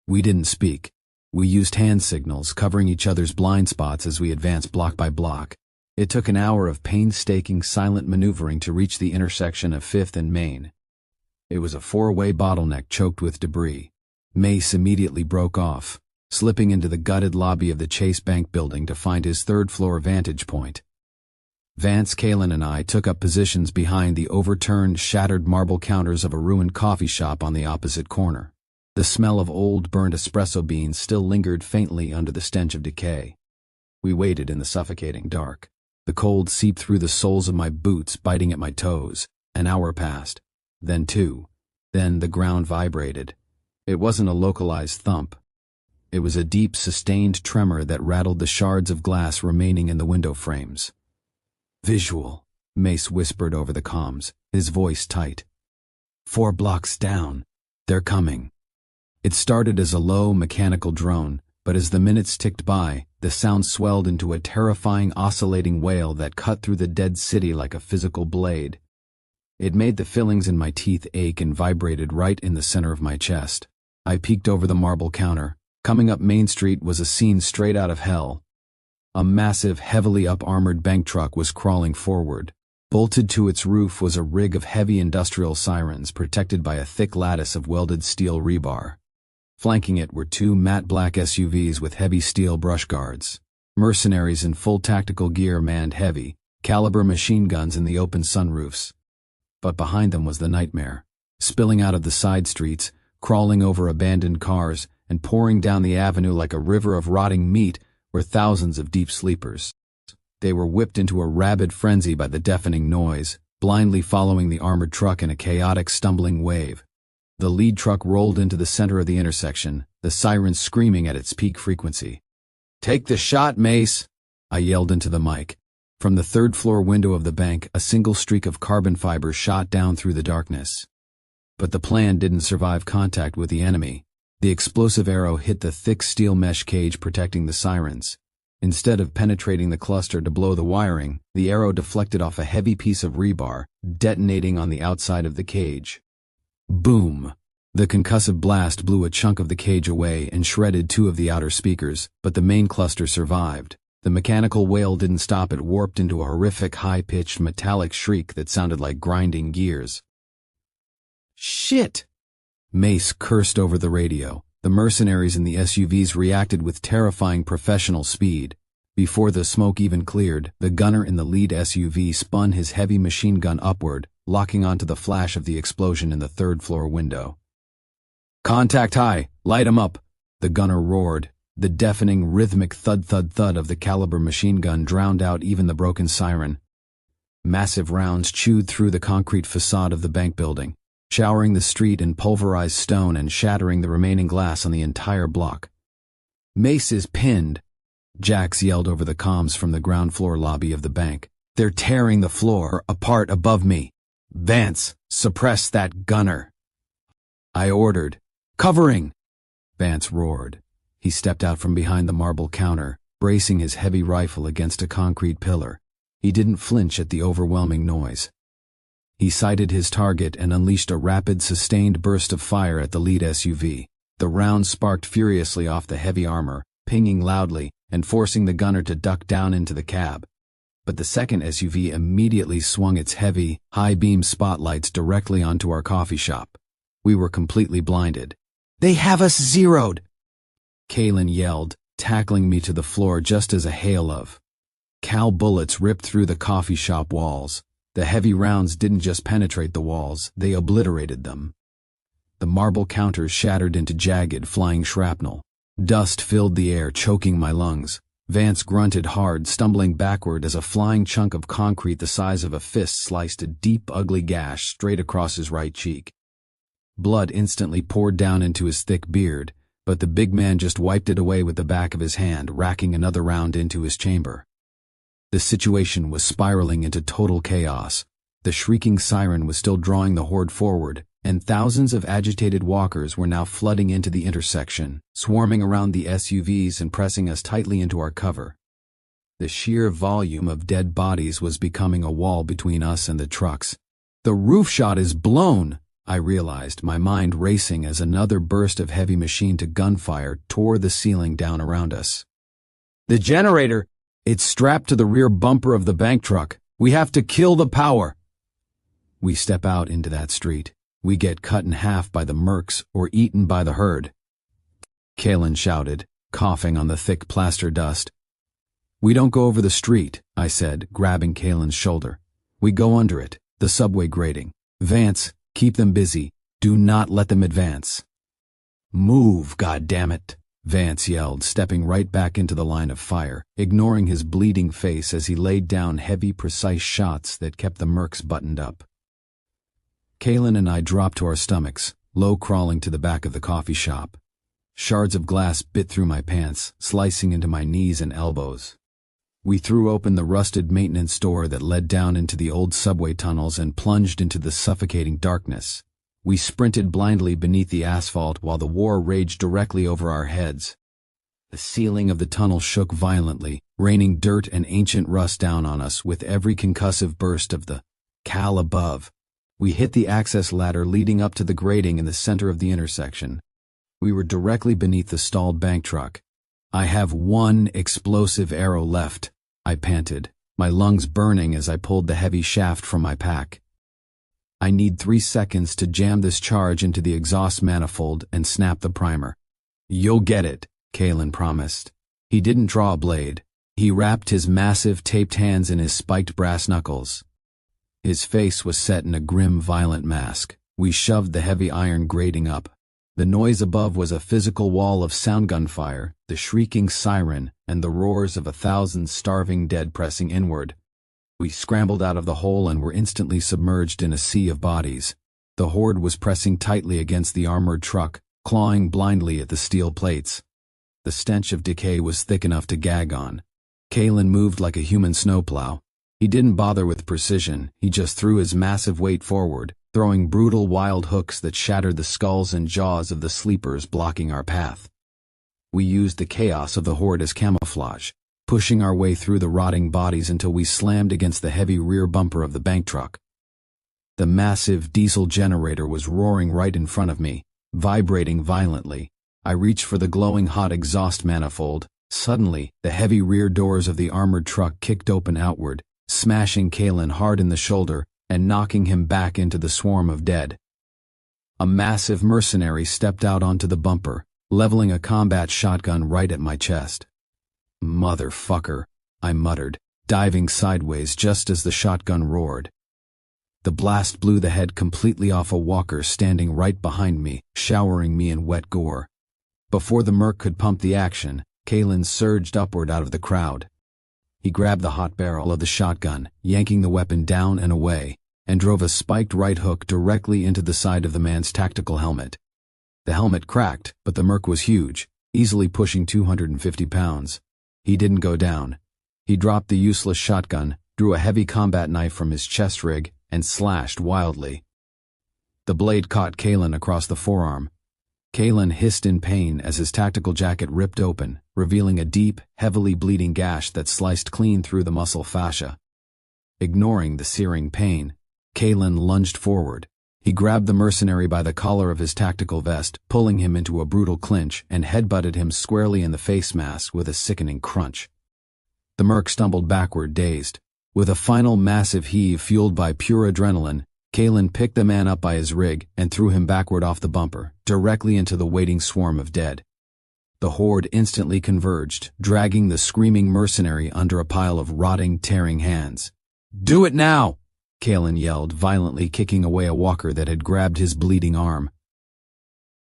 We didn't speak. We used hand signals, covering each other's blind spots as we advanced block by block. It took an hour of painstaking, silent maneuvering to reach the intersection of 5th and Main. It was a four-way bottleneck choked with debris. Mace immediately broke off, slipping into the gutted lobby of the Chase Bank building to find his third-floor vantage point. Vance, Kalen, and I took up positions behind the overturned, shattered marble counters of a ruined coffee shop on the opposite corner. The smell of old, burnt espresso beans still lingered faintly under the stench of decay. We waited in the suffocating dark. The cold seeped through the soles of my boots, biting at my toes. An hour passed. Then 2. Then the ground vibrated. It wasn't a localized thump. It was a deep, sustained tremor that rattled the shards of glass remaining in the window frames. Visual, Mace whispered over the comms, his voice tight. 4 blocks down. They're coming. It started as a low, mechanical drone, but as the minutes ticked by, the sound swelled into a terrifying, oscillating wail that cut through the dead city like a physical blade. It made the fillings in my teeth ache and vibrated right in the center of my chest. I peeked over the marble counter. Coming up Main Street was a scene straight out of hell. A massive, heavily up-armored bank truck was crawling forward. Bolted to its roof was a rig of heavy industrial sirens protected by a thick lattice of welded steel rebar. Flanking it were 2 matte black SUVs with heavy steel brush guards. Mercenaries in full tactical gear manned heavy, caliber machine guns in the open sunroofs. But behind them was the nightmare. Spilling out of the side streets, crawling over abandoned cars, and pouring down the avenue like a river of rotting meat were thousands of deep sleepers. They were whipped into a rabid frenzy by the deafening noise, blindly following the armored truck in a chaotic, stumbling wave. The lead truck rolled into the center of the intersection, the siren screaming at its peak frequency. "Take the shot, Mace!" I yelled into the mic. From the third-floor window of the bank, a single streak of carbon fiber shot down through the darkness. But the plan didn't survive contact with the enemy. The explosive arrow hit the thick steel mesh cage protecting the sirens. Instead of penetrating the cluster to blow the wiring, the arrow deflected off a heavy piece of rebar, detonating on the outside of the cage. Boom! The concussive blast blew a chunk of the cage away and shredded 2 of the outer speakers, but the main cluster survived. The mechanical wail didn't stop. It warped into a horrific, high-pitched, metallic shriek that sounded like grinding gears. "Shit!" Mace cursed over the radio. The mercenaries in the SUVs reacted with terrifying professional speed. Before the smoke even cleared, the gunner in the lead SUV spun his heavy machine gun upward, locking onto the flash of the explosion in the third-floor window. "Contact high! Light 'em up!" the gunner roared. The deafening, rhythmic thud-thud-thud of the caliber machine gun drowned out even the broken siren. Massive rounds chewed through the concrete facade of the bank building, showering the street in pulverized stone and shattering the remaining glass on the entire block. "Mace is pinned," Jax yelled over the comms from the ground floor lobby of the bank. "They're tearing the floor apart above me. Vance, suppress that gunner." I ordered. "Covering!" Vance roared. He stepped out from behind the marble counter, bracing his heavy rifle against a concrete pillar. He didn't flinch at the overwhelming noise. He sighted his target and unleashed a rapid, sustained burst of fire at the lead SUV. The round sparked furiously off the heavy armor, pinging loudly and forcing the gunner to duck down into the cab. But the second SUV immediately swung its heavy, high-beam spotlights directly onto our coffee shop. We were completely blinded. "They have us zeroed!" Kalen yelled, tackling me to the floor just as a hail of Cal bullets ripped through the coffee shop walls. The heavy rounds didn't just penetrate the walls, they obliterated them. The marble counters shattered into jagged, flying shrapnel. Dust filled the air, choking my lungs. Vance grunted hard, stumbling backward as a flying chunk of concrete the size of a fist sliced a deep, ugly gash straight across his right cheek. Blood instantly poured down into his thick beard, but the big man just wiped it away with the back of his hand, racking another round into his chamber. The situation was spiraling into total chaos. The shrieking siren was still drawing the horde forward, and thousands of agitated walkers were now flooding into the intersection, swarming around the SUVs and pressing us tightly into our cover. The sheer volume of dead bodies was becoming a wall between us and the trucks. "The roof shot is blown!" I realized, my mind racing as another burst of heavy machine-to-gun fire tore the ceiling down around us. "The generator! It's strapped to the rear bumper of the bank truck. We have to kill the power!" We step out into that street. We get cut in half by the mercs or eaten by the herd. Kalen shouted, coughing on the thick plaster dust. "We don't go over the street," I said, grabbing Kalen's shoulder. "We go under it, the subway grating. Vance, keep them busy. Do not let them advance." "Move, goddammit!" Vance yelled, stepping right back into the line of fire, ignoring his bleeding face as he laid down heavy, precise shots that kept the mercs buttoned up. Kalen and I dropped to our stomachs, low crawling to the back of the coffee shop. Shards of glass bit through my pants, slicing into my knees and elbows. We threw open the rusted maintenance door that led down into the old subway tunnels and plunged into the suffocating darkness. We sprinted blindly beneath the asphalt while the war raged directly over our heads. The ceiling of the tunnel shook violently, raining dirt and ancient rust down on us with every concussive burst of the Cal above. We hit the access ladder leading up to the grating in the center of the intersection. We were directly beneath the stalled bank truck. "I have one explosive arrow left," I panted, my lungs burning as I pulled the heavy shaft from my pack. "I need 3 seconds to jam this charge into the exhaust manifold and snap the primer." "You'll get it," Kalen promised. He didn't draw a blade. He wrapped his massive, taped hands in his spiked brass knuckles. His face was set in a grim, violent mask. We shoved the heavy iron grating up. The noise above was a physical wall of sound gunfire, the shrieking siren, and the roars of 1,000 starving dead pressing inward. We scrambled out of the hole and were instantly submerged in a sea of bodies. The horde was pressing tightly against the armored truck, clawing blindly at the steel plates. The stench of decay was thick enough to gag on. Kalen moved like a human snowplow. He didn't bother with precision, he just threw his massive weight forward, throwing brutal wild hooks that shattered the skulls and jaws of the sleepers blocking our path. We used the chaos of the horde as camouflage, pushing our way through the rotting bodies until we slammed against the heavy rear bumper of the bank truck. The massive diesel generator was roaring right in front of me, vibrating violently. I reached for the glowing hot exhaust manifold. Suddenly, the heavy rear doors of the armored truck kicked open outward, smashing Kalen hard in the shoulder and knocking him back into the swarm of dead. A massive mercenary stepped out onto the bumper, leveling a combat shotgun right at my chest. "Motherfucker," I muttered, diving sideways just as the shotgun roared. The blast blew the head completely off a walker standing right behind me, showering me in wet gore. Before the merc could pump the action, Kalen surged upward out of the crowd. He grabbed the hot barrel of the shotgun, yanking the weapon down and away, and drove a spiked right hook directly into the side of the man's tactical helmet. The helmet cracked, but the merc was huge, easily pushing 250 pounds. He didn't go down. He dropped the useless shotgun, drew a heavy combat knife from his chest rig, and slashed wildly. The blade caught Kalen across the forearm. Kalen hissed in pain as his tactical jacket ripped open, revealing a deep, heavily bleeding gash that sliced clean through the muscle fascia. Ignoring the searing pain, Kalen lunged forward. He grabbed the mercenary by the collar of his tactical vest, pulling him into a brutal clinch, and headbutted him squarely in the face mask with a sickening crunch. The merc stumbled backward, dazed. With a final massive heave fueled by pure adrenaline, Kalen picked the man up by his rig and threw him backward off the bumper, directly into the waiting swarm of dead. The horde instantly converged, dragging the screaming mercenary under a pile of rotting, tearing hands. "Do it now!" Kalen yelled, violently kicking away a walker that had grabbed his bleeding arm.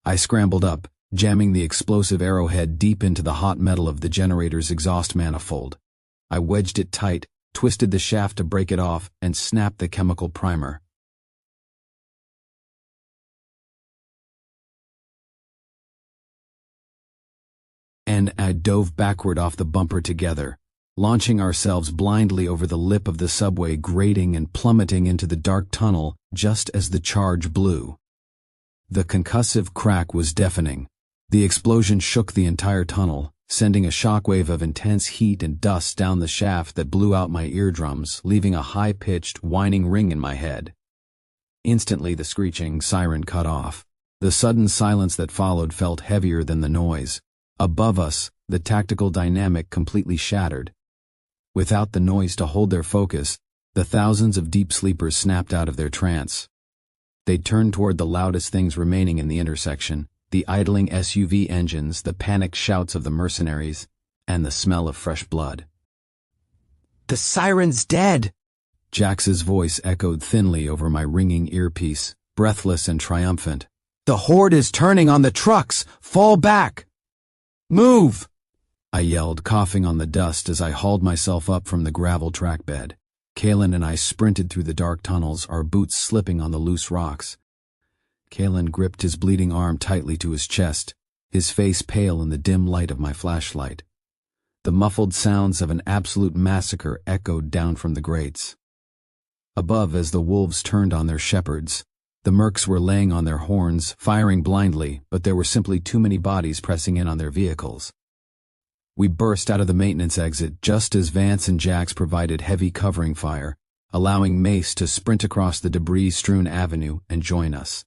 I scrambled up, jamming the explosive arrowhead deep into the hot metal of the generator's exhaust manifold. I wedged it tight, twisted the shaft to break it off, and snapped the chemical primer. And I dove backward off the bumper together, launching ourselves blindly over the lip of the subway, grating and plummeting into the dark tunnel just as the charge blew. The concussive crack was deafening. The explosion shook the entire tunnel, sending a shockwave of intense heat and dust down the shaft that blew out my eardrums, leaving a high-pitched, whining ring in my head. Instantly the screeching siren cut off. The sudden silence that followed felt heavier than the noise. Above us, the tactical dynamic completely shattered. Without the noise to hold their focus, the thousands of deep sleepers snapped out of their trance. They turned toward the loudest things remaining in the intersection, the idling SUV engines, the panicked shouts of the mercenaries, and the smell of fresh blood. "The siren's dead!" Jax's voice echoed thinly over my ringing earpiece, breathless and triumphant. "The horde is turning on the trucks! Fall back! Move!" I yelled, coughing on the dust as I hauled myself up from the gravel track bed. Kalen and I sprinted through the dark tunnels, our boots slipping on the loose rocks. Kalen gripped his bleeding arm tightly to his chest, his face pale in the dim light of my flashlight. The muffled sounds of an absolute massacre echoed down from the grates. Above, as the wolves turned on their shepherds, the mercs were laying on their horns, firing blindly, but there were simply too many bodies pressing in on their vehicles. We burst out of the maintenance exit just as Vance and Jax provided heavy covering fire, allowing Mace to sprint across the debris-strewn avenue and join us.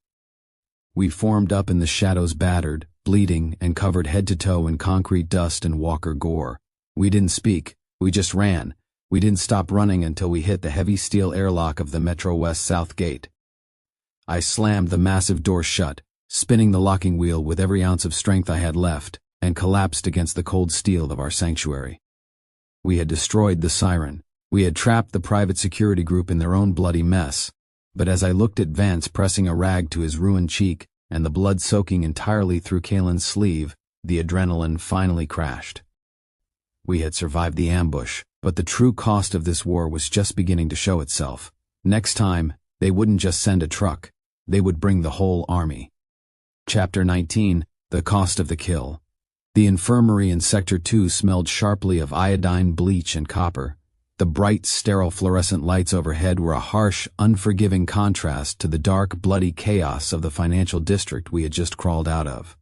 We formed up in the shadows, battered, bleeding, and covered head to toe in concrete dust and walker gore. We didn't speak, we just ran. We didn't stop running until we hit the heavy steel airlock of the Metro West South Gate. I slammed the massive door shut, spinning the locking wheel with every ounce of strength I had left, and collapsed against the cold steel of our sanctuary. We had destroyed the siren. We had trapped the private security group in their own bloody mess. But as I looked at Vance pressing a rag to his ruined cheek and the blood soaking entirely through Kalen's sleeve, the adrenaline finally crashed. We had survived the ambush, but the true cost of this war was just beginning to show itself. Next time, they wouldn't just send a truck, they would bring the whole army. Chapter 19, The Cost of the Kill. The infirmary in Sector 2 smelled sharply of iodine, bleach, and copper. The bright, sterile fluorescent lights overhead were a harsh, unforgiving contrast to the dark, bloody chaos of the financial district we had just crawled out of.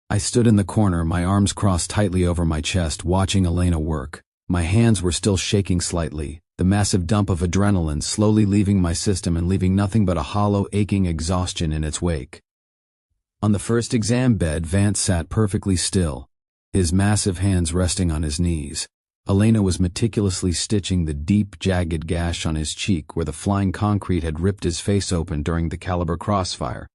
I stood in the corner, my arms crossed tightly over my chest, watching Elena work. My hands were still shaking slightly, the massive dump of adrenaline slowly leaving my system and leaving nothing but a hollow, aching exhaustion in its wake. On the first exam bed, Vance sat perfectly still, his massive hands resting on his knees. Elena was meticulously stitching the deep, jagged gash on his cheek where the flying concrete had ripped his face open during the caliber crossfire.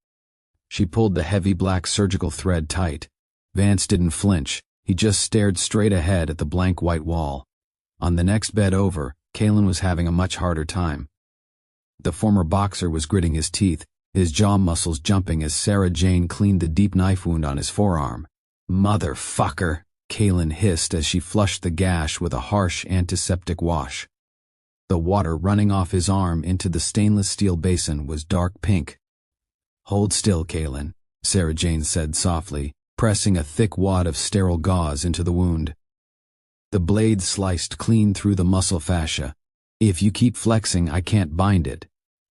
She pulled the heavy black surgical thread tight. Vance didn't flinch. He just stared straight ahead at the blank white wall. On the next bed over, Kalen was having a much harder time. The former boxer was gritting his teeth, his jaw muscles jumping as Sarah Jane cleaned the deep knife wound on his forearm. "Motherfucker," Kalen hissed as she flushed the gash with a harsh antiseptic wash. The water running off his arm into the stainless steel basin was dark pink. "Hold still, Kalen," Sarah Jane said softly, pressing a thick wad of sterile gauze into the wound. The blade sliced clean through the muscle fascia. "If you keep flexing, I can't bind it."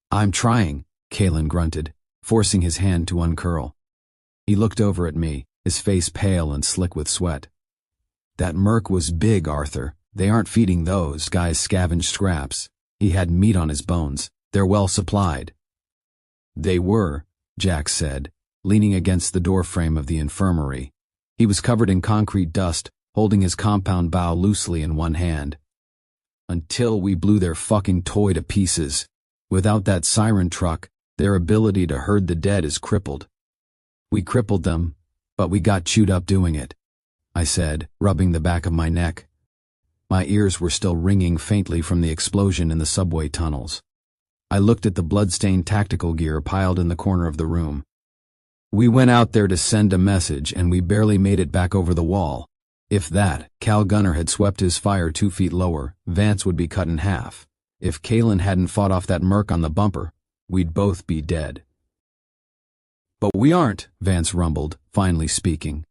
"I'm trying," Kalen grunted, forcing his hand to uncurl. He looked over at me, his face pale and slick with sweat. "That merc was big, Arthur. They aren't feeding those guys scavenged scraps. He had meat on his bones. They're well supplied." "They were," Jack said, leaning against the doorframe of the infirmary. He was covered in concrete dust, holding his compound bow loosely in one hand. "Until we blew their fucking toy to pieces. Without that siren truck, their ability to herd the dead is crippled. We crippled them, but we got chewed up doing it," I said, rubbing the back of my neck. My ears were still ringing faintly from the explosion in the subway tunnels. I looked at the blood-stained tactical gear piled in the corner of the room. "We went out there to send a message and we barely made it back over the wall. If that, Cal Gunner had swept his fire 2 feet lower, Vance would be cut in half. If Kalen hadn't fought off that merc on the bumper, we'd both be dead." "But we aren't," Vance rumbled, finally speaking.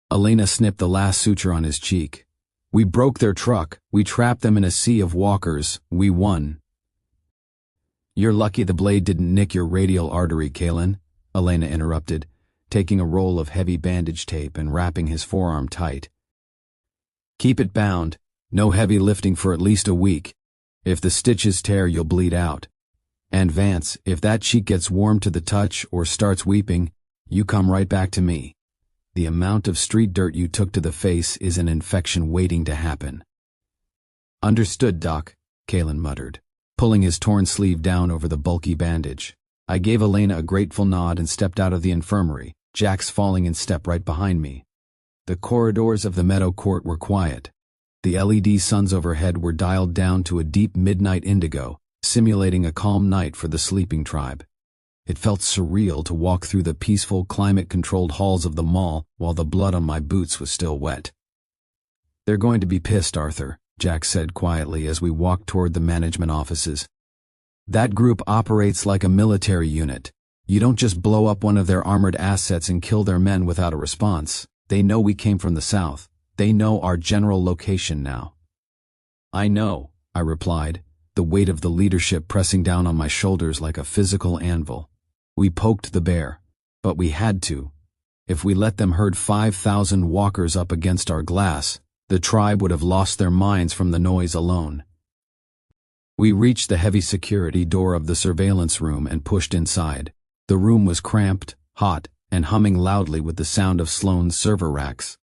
Elena snipped the last suture on his cheek. "We broke their truck, we trapped them in a sea of walkers, we won." "You're lucky the blade didn't nick your radial artery, Kalen," Elena interrupted, taking a roll of heavy bandage tape and wrapping his forearm tight. "Keep it bound, no heavy lifting for at least a week. If the stitches tear, you'll bleed out. And Vance, if that cheek gets warm to the touch or starts weeping, you come right back to me. The amount of street dirt you took to the face is an infection waiting to happen." "Understood, Doc," Kalen muttered, pulling his torn sleeve down over the bulky bandage. I gave Elena a grateful nod and stepped out of the infirmary, Jax falling in step right behind me. The corridors of the Meadow Court were quiet. The LED suns overhead were dialed down to a deep midnight indigo, simulating a calm night for the sleeping tribe. It felt surreal to walk through the peaceful, climate-controlled halls of the mall while the blood on my boots was still wet. "They're going to be pissed, Arthur," Jack said quietly as we walked toward the management offices. "That group operates like a military unit. You don't just blow up one of their armored assets and kill their men without a response. They know we came from the south. They know our general location now." "I know," I replied, the weight of the leadership pressing down on my shoulders like a physical anvil. "We poked the bear, but we had to. If we let them herd 5,000 walkers up against our glass, the tribe would have lost their minds from the noise alone." We reached the heavy security door of the surveillance room and pushed inside. The room was cramped, hot, and humming loudly with the sound of Sloane's server racks.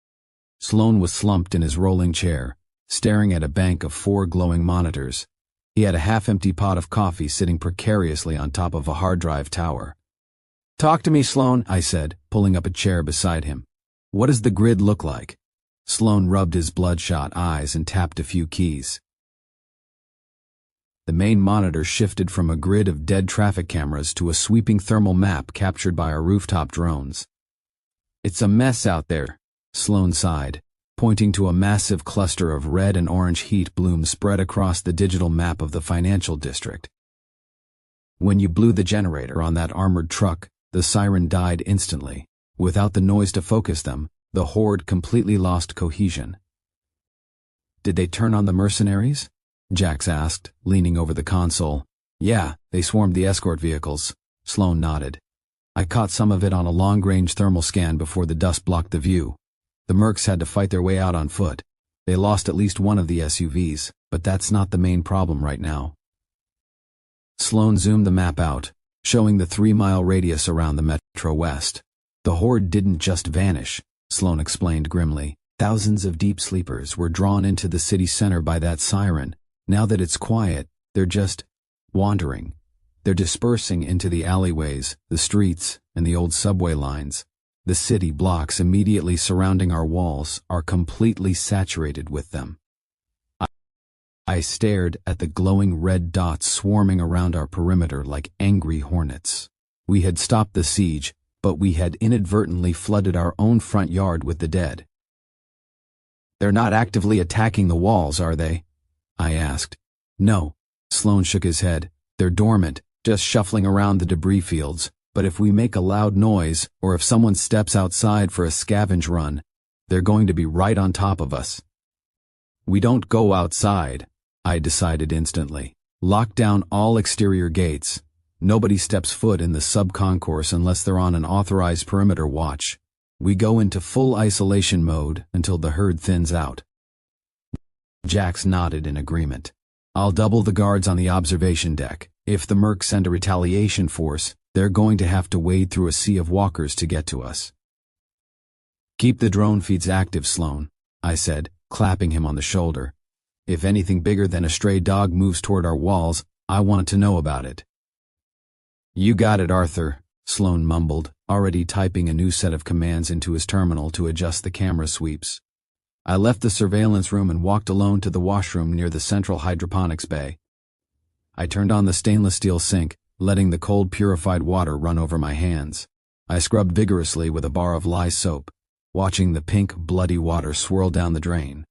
Sloane was slumped in his rolling chair, staring at a bank of 4 glowing monitors. He had a half-empty pot of coffee sitting precariously on top of a hard drive tower. "Talk to me, Sloane," I said, pulling up a chair beside him. "What does the grid look like?" Sloane rubbed his bloodshot eyes and tapped a few keys. The main monitor shifted from a grid of dead traffic cameras to a sweeping thermal map captured by our rooftop drones. "It's a mess out there," Sloane sighed, pointing to a massive cluster of red and orange heat blooms spread across the digital map of the financial district. "When you blew the generator on that armored truck, the siren died instantly. Without the noise to focus them, the horde completely lost cohesion." "Did they turn on the mercenaries?" Jax asked, leaning over the console. "Yeah, they swarmed the escort vehicles," Sloane nodded. "I caught some of it on a long-range thermal scan before the dust blocked the view. The mercs had to fight their way out on foot. They lost at least one of the SUVs, but that's not the main problem right now." Sloane zoomed the map out, showing the 3-mile radius around the Metro West. "The horde didn't just vanish," Sloane explained grimly. "Thousands of deep sleepers were drawn into the city center by that siren. Now that it's quiet, they're just wandering. They're dispersing into the alleyways, the streets, and the old subway lines. The city blocks immediately surrounding our walls are completely saturated with them." I stared at the glowing red dots swarming around our perimeter like angry hornets. We had stopped the siege, but we had inadvertently flooded our own front yard with the dead. "They're not actively attacking the walls, are they?" I asked. "No," Sloane shook his head. "They're dormant, just shuffling around the debris fields. But if we make a loud noise, or if someone steps outside for a scavenge run, they're going to be right on top of us." "We don't go outside," I decided instantly. "Lock down all exterior gates. Nobody steps foot in the sub-concourse unless they're on an authorized perimeter watch. We go into full isolation mode until the herd thins out." Jax nodded in agreement. I'll double the guards on the observation deck. If the mercs send a retaliation force, they're going to have to wade through a sea of walkers to get to us. Keep the drone feeds active, Sloan, I said, clapping him on the shoulder. If anything bigger than a stray dog moves toward our walls, I want to know about it. You got it, Arthur, Sloan mumbled, already typing a new set of commands into his terminal to adjust the camera sweeps. I left the surveillance room and walked alone to the washroom near the central hydroponics bay. I turned on the stainless steel sink, letting the cold purified water run over my hands. I scrubbed vigorously with a bar of lye soap, watching the pink, bloody water swirl down the drain.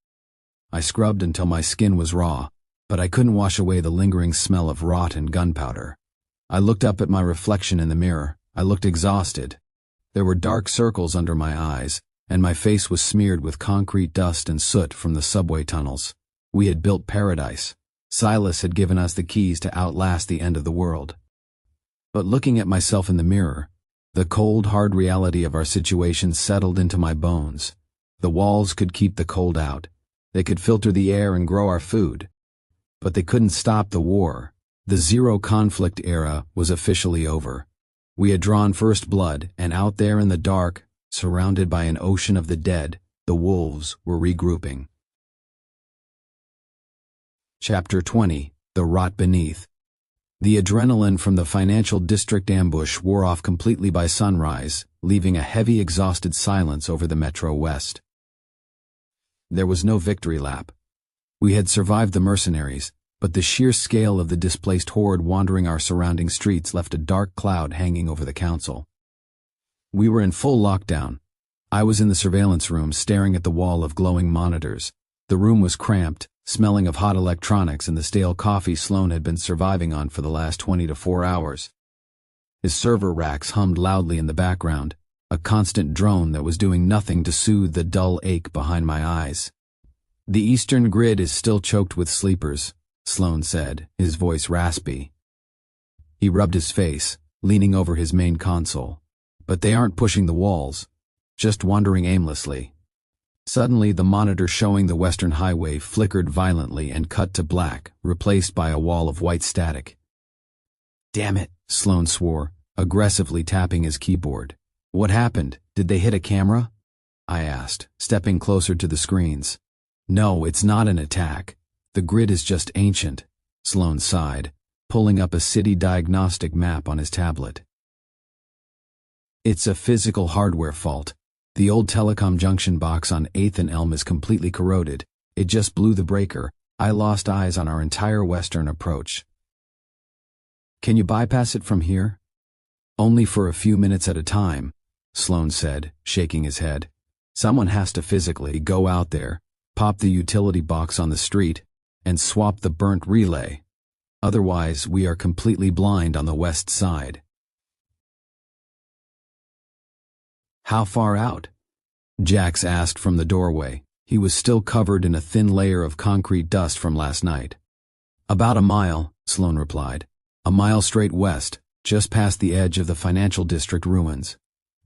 I scrubbed until my skin was raw, but I couldn't wash away the lingering smell of rot and gunpowder. I looked up at my reflection in the mirror. I looked exhausted. There were dark circles under my eyes, and my face was smeared with concrete dust and soot from the subway tunnels. We had built paradise. Silas had given us the keys to outlast the end of the world. But looking at myself in the mirror, the cold, hard reality of our situation settled into my bones. The walls could keep the cold out. They could filter the air and grow our food. But they couldn't stop the war. The zero-conflict era was officially over. We had drawn first blood, and out there in the dark, surrounded by an ocean of the dead, the wolves were regrouping. Chapter 20. The Rot Beneath. The adrenaline from the financial district ambush wore off completely by sunrise, leaving a heavy, exhausted silence over the Metro West. There was no victory lap. We had survived the mercenaries, but the sheer scale of the displaced horde wandering our surrounding streets left a dark cloud hanging over the council. We were in full lockdown. I was in the surveillance room staring at the wall of glowing monitors. The room was cramped, smelling of hot electronics and the stale coffee Sloan had been surviving on for the last 24 hours. His server racks hummed loudly in the background, a constant drone that was doing nothing to soothe the dull ache behind my eyes. The eastern grid is still choked with sleepers, Sloan said, his voice raspy. He rubbed his face, leaning over his main console. But they aren't pushing the walls, just wandering aimlessly. Suddenly, the monitor showing the western highway flickered violently and cut to black, replaced by a wall of white static. Damn it, Sloan swore, aggressively tapping his keyboard. What happened? Did they hit a camera? I asked, stepping closer to the screens. No, it's not an attack. The grid is just ancient, Sloan sighed, pulling up a city diagnostic map on his tablet. It's a physical hardware fault. The old telecom junction box on 8th and Elm is completely corroded. It just blew the breaker. I lost eyes on our entire western approach. Can you bypass it from here? Only for a few minutes at a time, Sloan said, shaking his head. Someone has to physically go out there, pop the utility box on the street, and swap the burnt relay. Otherwise, we are completely blind on the west side. How far out? Jax asked from the doorway. He was still covered in a thin layer of concrete dust from last night. About a mile, Sloan replied. A mile straight west, just past the edge of the financial district ruins.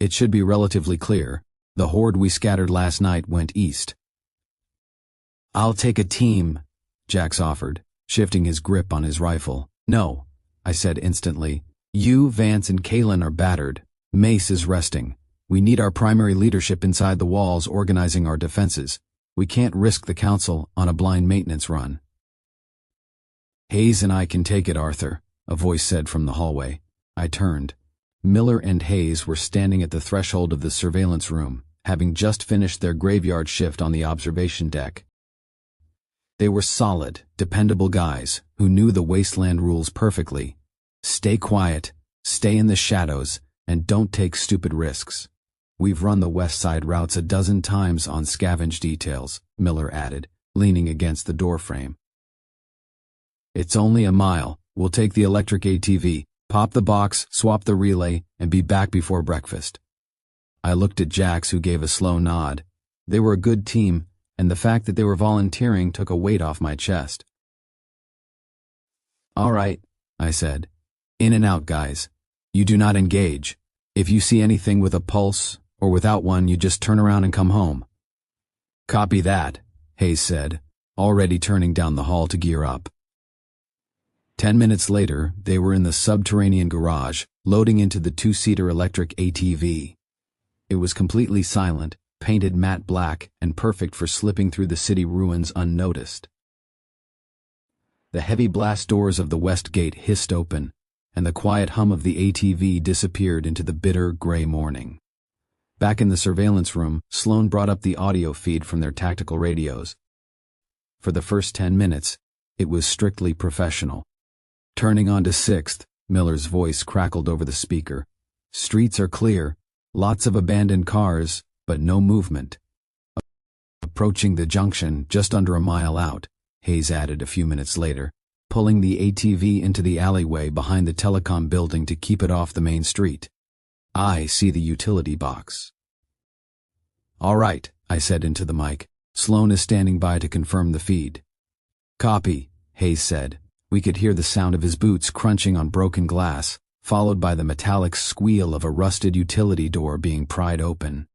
It should be relatively clear. The horde we scattered last night went east. I'll take a team, Jax offered, shifting his grip on his rifle. No, I said instantly. You, Vance, and Kalen are battered. Mace is resting. We need our primary leadership inside the walls organizing our defenses. We can't risk the council on a blind maintenance run. Hayes and I can take it, Arthur, a voice said from the hallway. I turned. Miller and Hayes were standing at the threshold of the surveillance room, having just finished their graveyard shift on the observation deck. They were solid, dependable guys who knew the wasteland rules perfectly. Stay quiet, stay in the shadows, and don't take stupid risks. We've run the west side routes a dozen times on scavenge details, Miller added, leaning against the doorframe. It's only a mile. We'll take the electric ATV, pop the box, swap the relay, and be back before breakfast. I looked at Jax, who gave a slow nod. They were a good team, and the fact that they were volunteering took a weight off my chest. All right, I said. In and out, guys. You do not engage. If you see anything with a pulse, or without one, you just turn around and come home. Copy that, Hayes said, already turning down the hall to gear up. 10 minutes later, they were in the subterranean garage, loading into the two-seater electric ATV. It was completely silent, painted matte black, and perfect for slipping through the city ruins unnoticed. The heavy blast doors of the west gate hissed open, and the quiet hum of the ATV disappeared into the bitter gray morning. Back in the surveillance room, Sloan brought up the audio feed from their tactical radios. For the first 10 minutes, it was strictly professional. Turning on to 6th, Miller's voice crackled over the speaker. Streets are clear, lots of abandoned cars, but no movement. Approaching the junction just under a mile out, Hayes added a few minutes later, pulling the ATV into the alleyway behind the telecom building to keep it off the main street. I see the utility box. All right, I said into the mic. Sloan is standing by to confirm the feed. Copy, Hayes said. We could hear the sound of his boots crunching on broken glass, followed by the metallic squeal of a rusted utility door being pried open.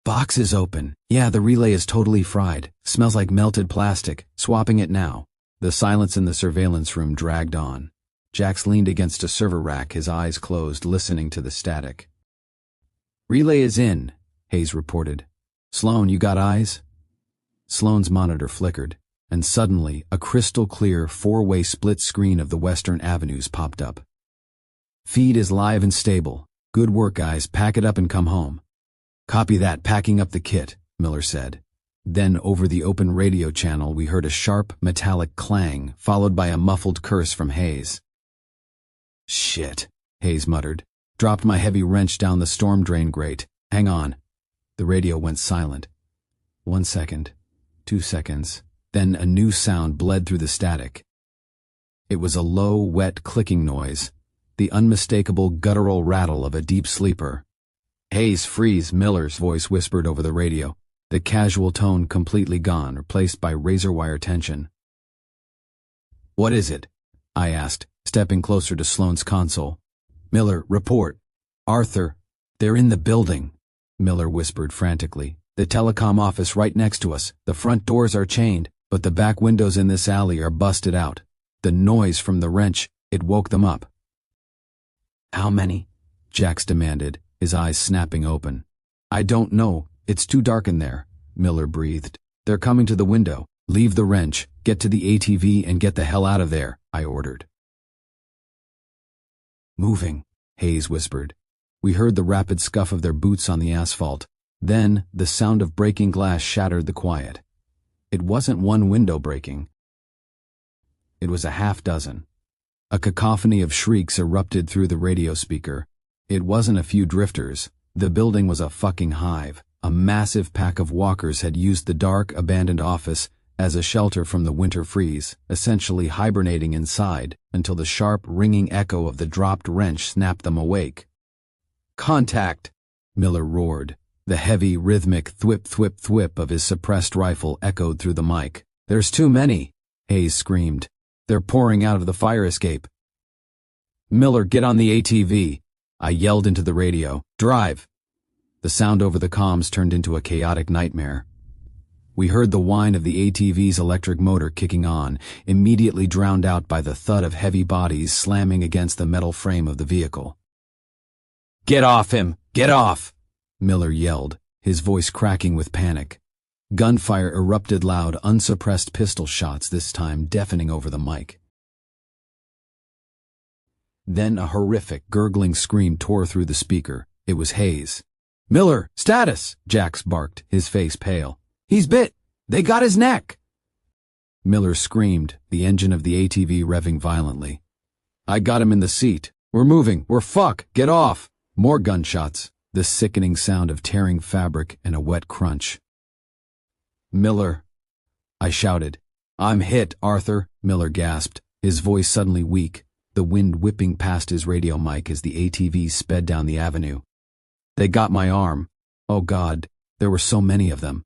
Box is open. Yeah, the relay is totally fried. Smells like melted plastic. Swapping it now. The silence in the surveillance room dragged on. Jax leaned against a server rack, his eyes closed, listening to the static. Relay is in, Hayes reported. Sloan, you got eyes? Sloan's monitor flickered, and suddenly a crystal-clear four-way split screen of the Western Avenues popped up. Feed is live and stable. Good work, guys. Pack it up and come home. Copy that, packing up the kit, Miller said. Then over the open radio channel we heard a sharp, metallic clang, followed by a muffled curse from Hayes. Shit, Hayes muttered. Dropped my heavy wrench down the storm drain grate. Hang on. The radio went silent. 1 second, 2 seconds, then a new sound bled through the static. It was a low, wet clicking noise, the unmistakable guttural rattle of a deep sleeper. Hayes, freeze, Miller's voice whispered over the radio, the casual tone completely gone, replaced by razor-wire tension. What is it? I asked, stepping closer to Sloan's console. Miller, report. Arthur, they're in the building, Miller whispered frantically. The telecom office right next to us. The front doors are chained, but the back windows in this alley are busted out. The noise from the wrench, it woke them up. How many? Jax demanded, his eyes snapping open. I don't know. It's too dark in there, Miller breathed. They're coming to the window. Leave the wrench, get to the ATV and get the hell out of there, I ordered. Moving, Hayes whispered. We heard the rapid scuff of their boots on the asphalt. Then, the sound of breaking glass shattered the quiet. It wasn't one window breaking. It was a half dozen. A cacophony of shrieks erupted through the radio speaker. It wasn't a few drifters. The building was a fucking hive. A massive pack of walkers had used the dark, abandoned office as a shelter from the winter freeze, essentially hibernating inside until the sharp, ringing echo of the dropped wrench snapped them awake. Contact! Miller roared. The heavy, rhythmic thwip-thwip-thwip of his suppressed rifle echoed through the mic. There's too many, Hayes screamed. They're pouring out of the fire escape. Miller, get on the ATV. I yelled into the radio. Drive! The sound over the comms turned into a chaotic nightmare. We heard the whine of the ATV's electric motor kicking on, immediately drowned out by the thud of heavy bodies slamming against the metal frame of the vehicle. Get off him! Get off! Miller yelled, his voice cracking with panic. Gunfire erupted loud, unsuppressed pistol shots, this time deafening over the mic. Then a horrific, gurgling scream tore through the speaker. It was Hayes. Miller, status! Jax barked, his face pale. He's bit! They got his neck! Miller screamed, the engine of the ATV revving violently. I got him in the seat. We're moving. We're fuck. Get off! More gunshots. The sickening sound of tearing fabric and a wet crunch. Miller, I shouted. I'm hit, Arthur, Miller gasped, his voice suddenly weak, the wind whipping past his radio mic as the ATV sped down the avenue. They got my arm. Oh God, there were so many of them.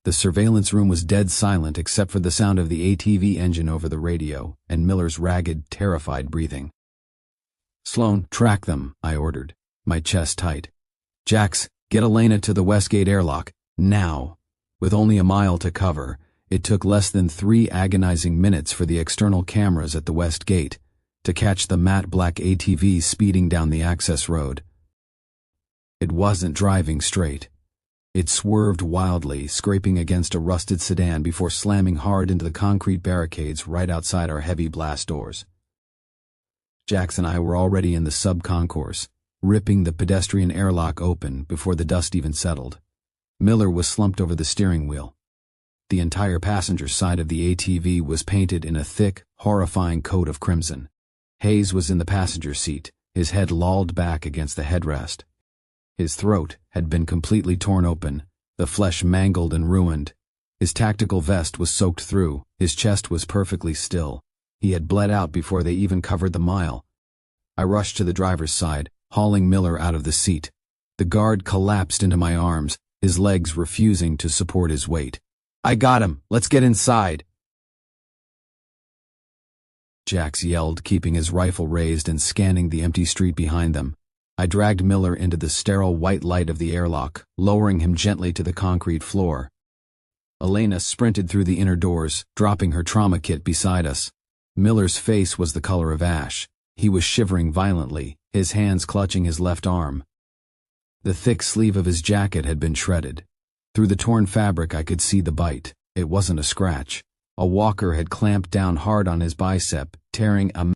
The surveillance room was dead silent except for the sound of the ATV engine over the radio and Miller's ragged, terrified breathing. Sloan, track them, I ordered, my chest tight. Jax, get Elena to the Westgate airlock, now. With only a mile to cover, It took less than 3 agonizing minutes for the external cameras at the west gate to catch the matte black ATV speeding down the access road. It wasn't driving straight. It swerved wildly, scraping against a rusted sedan before slamming hard into the concrete barricades right outside our heavy blast doors. Jax and I were already in the sub-concourse, ripping the pedestrian airlock open before the dust even settled. Miller was slumped over the steering wheel. The entire passenger side of the ATV was painted in a thick, horrifying coat of crimson. Hayes was in the passenger seat, his head lolled back against the headrest. His throat had been completely torn open, the flesh mangled and ruined. His tactical vest was soaked through, his chest was perfectly still. He had bled out before they even covered the mile. I rushed to the driver's side, hauling Miller out of the seat. The guard collapsed into my arms, his legs refusing to support his weight. "I got him! Let's get inside!" Jax yelled, keeping his rifle raised and scanning the empty street behind them. I dragged Miller into the sterile white light of the airlock, lowering him gently to the concrete floor. Elena sprinted through the inner doors, dropping her trauma kit beside us. Miller's face was the color of ash. He was shivering violently, his hands clutching his left arm. The thick sleeve of his jacket had been shredded. Through the torn fabric I could see the bite. It wasn't a scratch. A walker had clamped down hard on his bicep, tearing a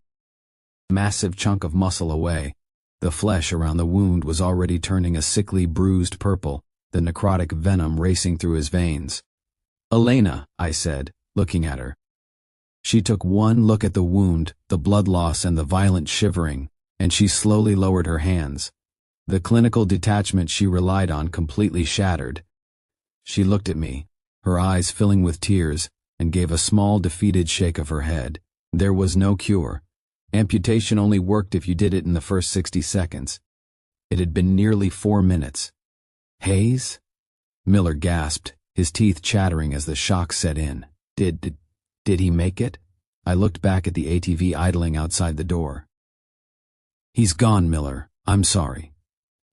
massive chunk of muscle away. The flesh around the wound was already turning a sickly, bruised purple, the necrotic venom racing through his veins. "Elena," I said, looking at her. She took one look at the wound, the blood loss and the violent shivering, and she slowly lowered her hands. The clinical detachment she relied on completely shattered. She looked at me, her eyes filling with tears, and gave a small defeated shake of her head. There was no cure. Amputation only worked if you did it in the first 60 seconds. It had been nearly 4 minutes. "Hayes?" Miller gasped, his teeth chattering as the shock set in. Did he make it?" I looked back at the ATV idling outside the door. "He's gone, Miller. I'm sorry."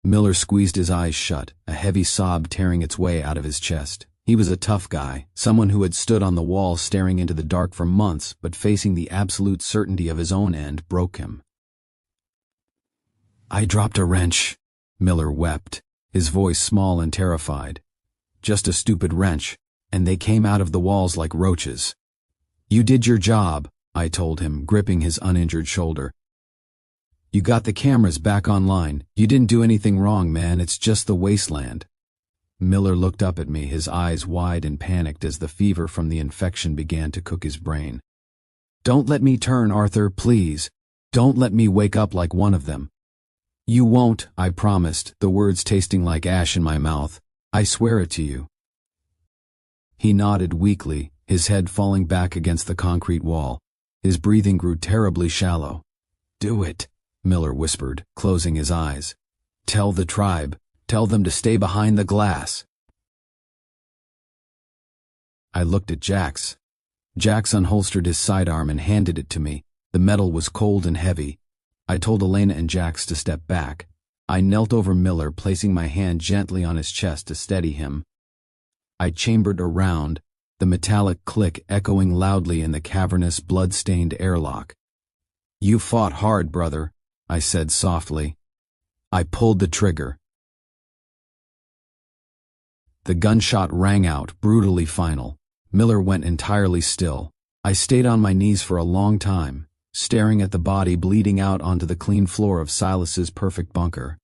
Miller squeezed his eyes shut, a heavy sob tearing its way out of his chest. He was a tough guy, someone who had stood on the wall staring into the dark for months, but facing the absolute certainty of his own end broke him. "I dropped a wrench," Miller wept, his voice small and terrified. "Just a stupid wrench, and they came out of the walls like roaches." "You did your job," I told him, gripping his uninjured shoulder. "You got the cameras back online. You didn't do anything wrong, man. It's just the wasteland." Miller looked up at me, his eyes wide and panicked as the fever from the infection began to cook his brain. "Don't let me turn, Arthur, please. Don't let me wake up like one of them." "You won't," I promised, the words tasting like ash in my mouth. "I swear it to you." He nodded weakly, his head falling back against the concrete wall. His breathing grew terribly shallow. "Do it," Miller whispered, closing his eyes. "Tell the tribe. Tell them to stay behind the glass." I looked at Jax. Jax unholstered his sidearm and handed it to me. The metal was cold and heavy. I told Elena and Jax to step back. I knelt over Miller, placing my hand gently on his chest to steady him. I chambered around, the metallic click echoing loudly in the cavernous, blood-stained airlock. "You fought hard, brother," I said softly. I pulled the trigger. The gunshot rang out, brutally final. Miller went entirely still. I stayed on my knees for a long time, staring at the body bleeding out onto the clean floor of Silas's perfect bunker.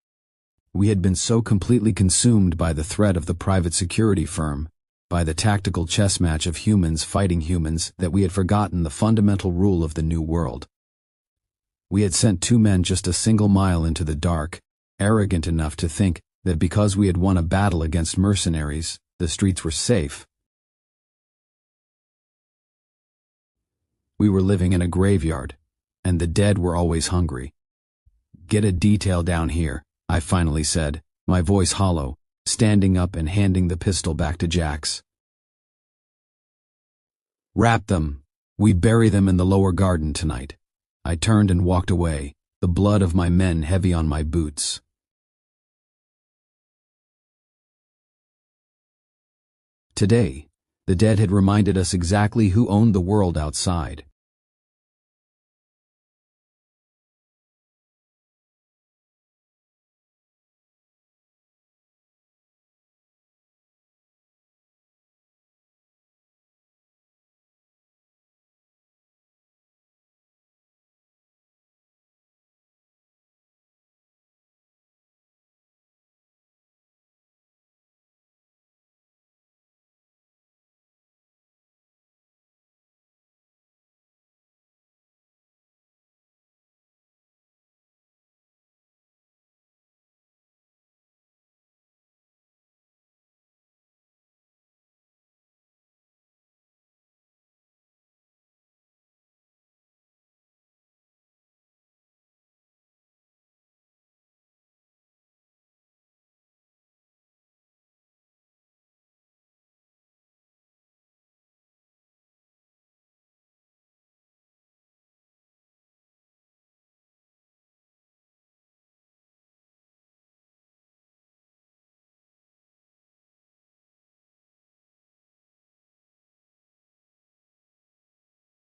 We had been so completely consumed by the threat of the private security firm, by the tactical chess match of humans fighting humans, that we had forgotten the fundamental rule of the new world. We had sent 2 men just a single mile into the dark, arrogant enough to think that because we had won a battle against mercenaries, the streets were safe. We were living in a graveyard, and the dead were always hungry. "Get a detail down here," I finally said, my voice hollow, standing up and handing the pistol back to Jax. "Wrap them. We bury them in the lower garden tonight." I turned and walked away, the blood of my men heavy on my boots. Today, The dead had reminded us exactly who owned the world outside.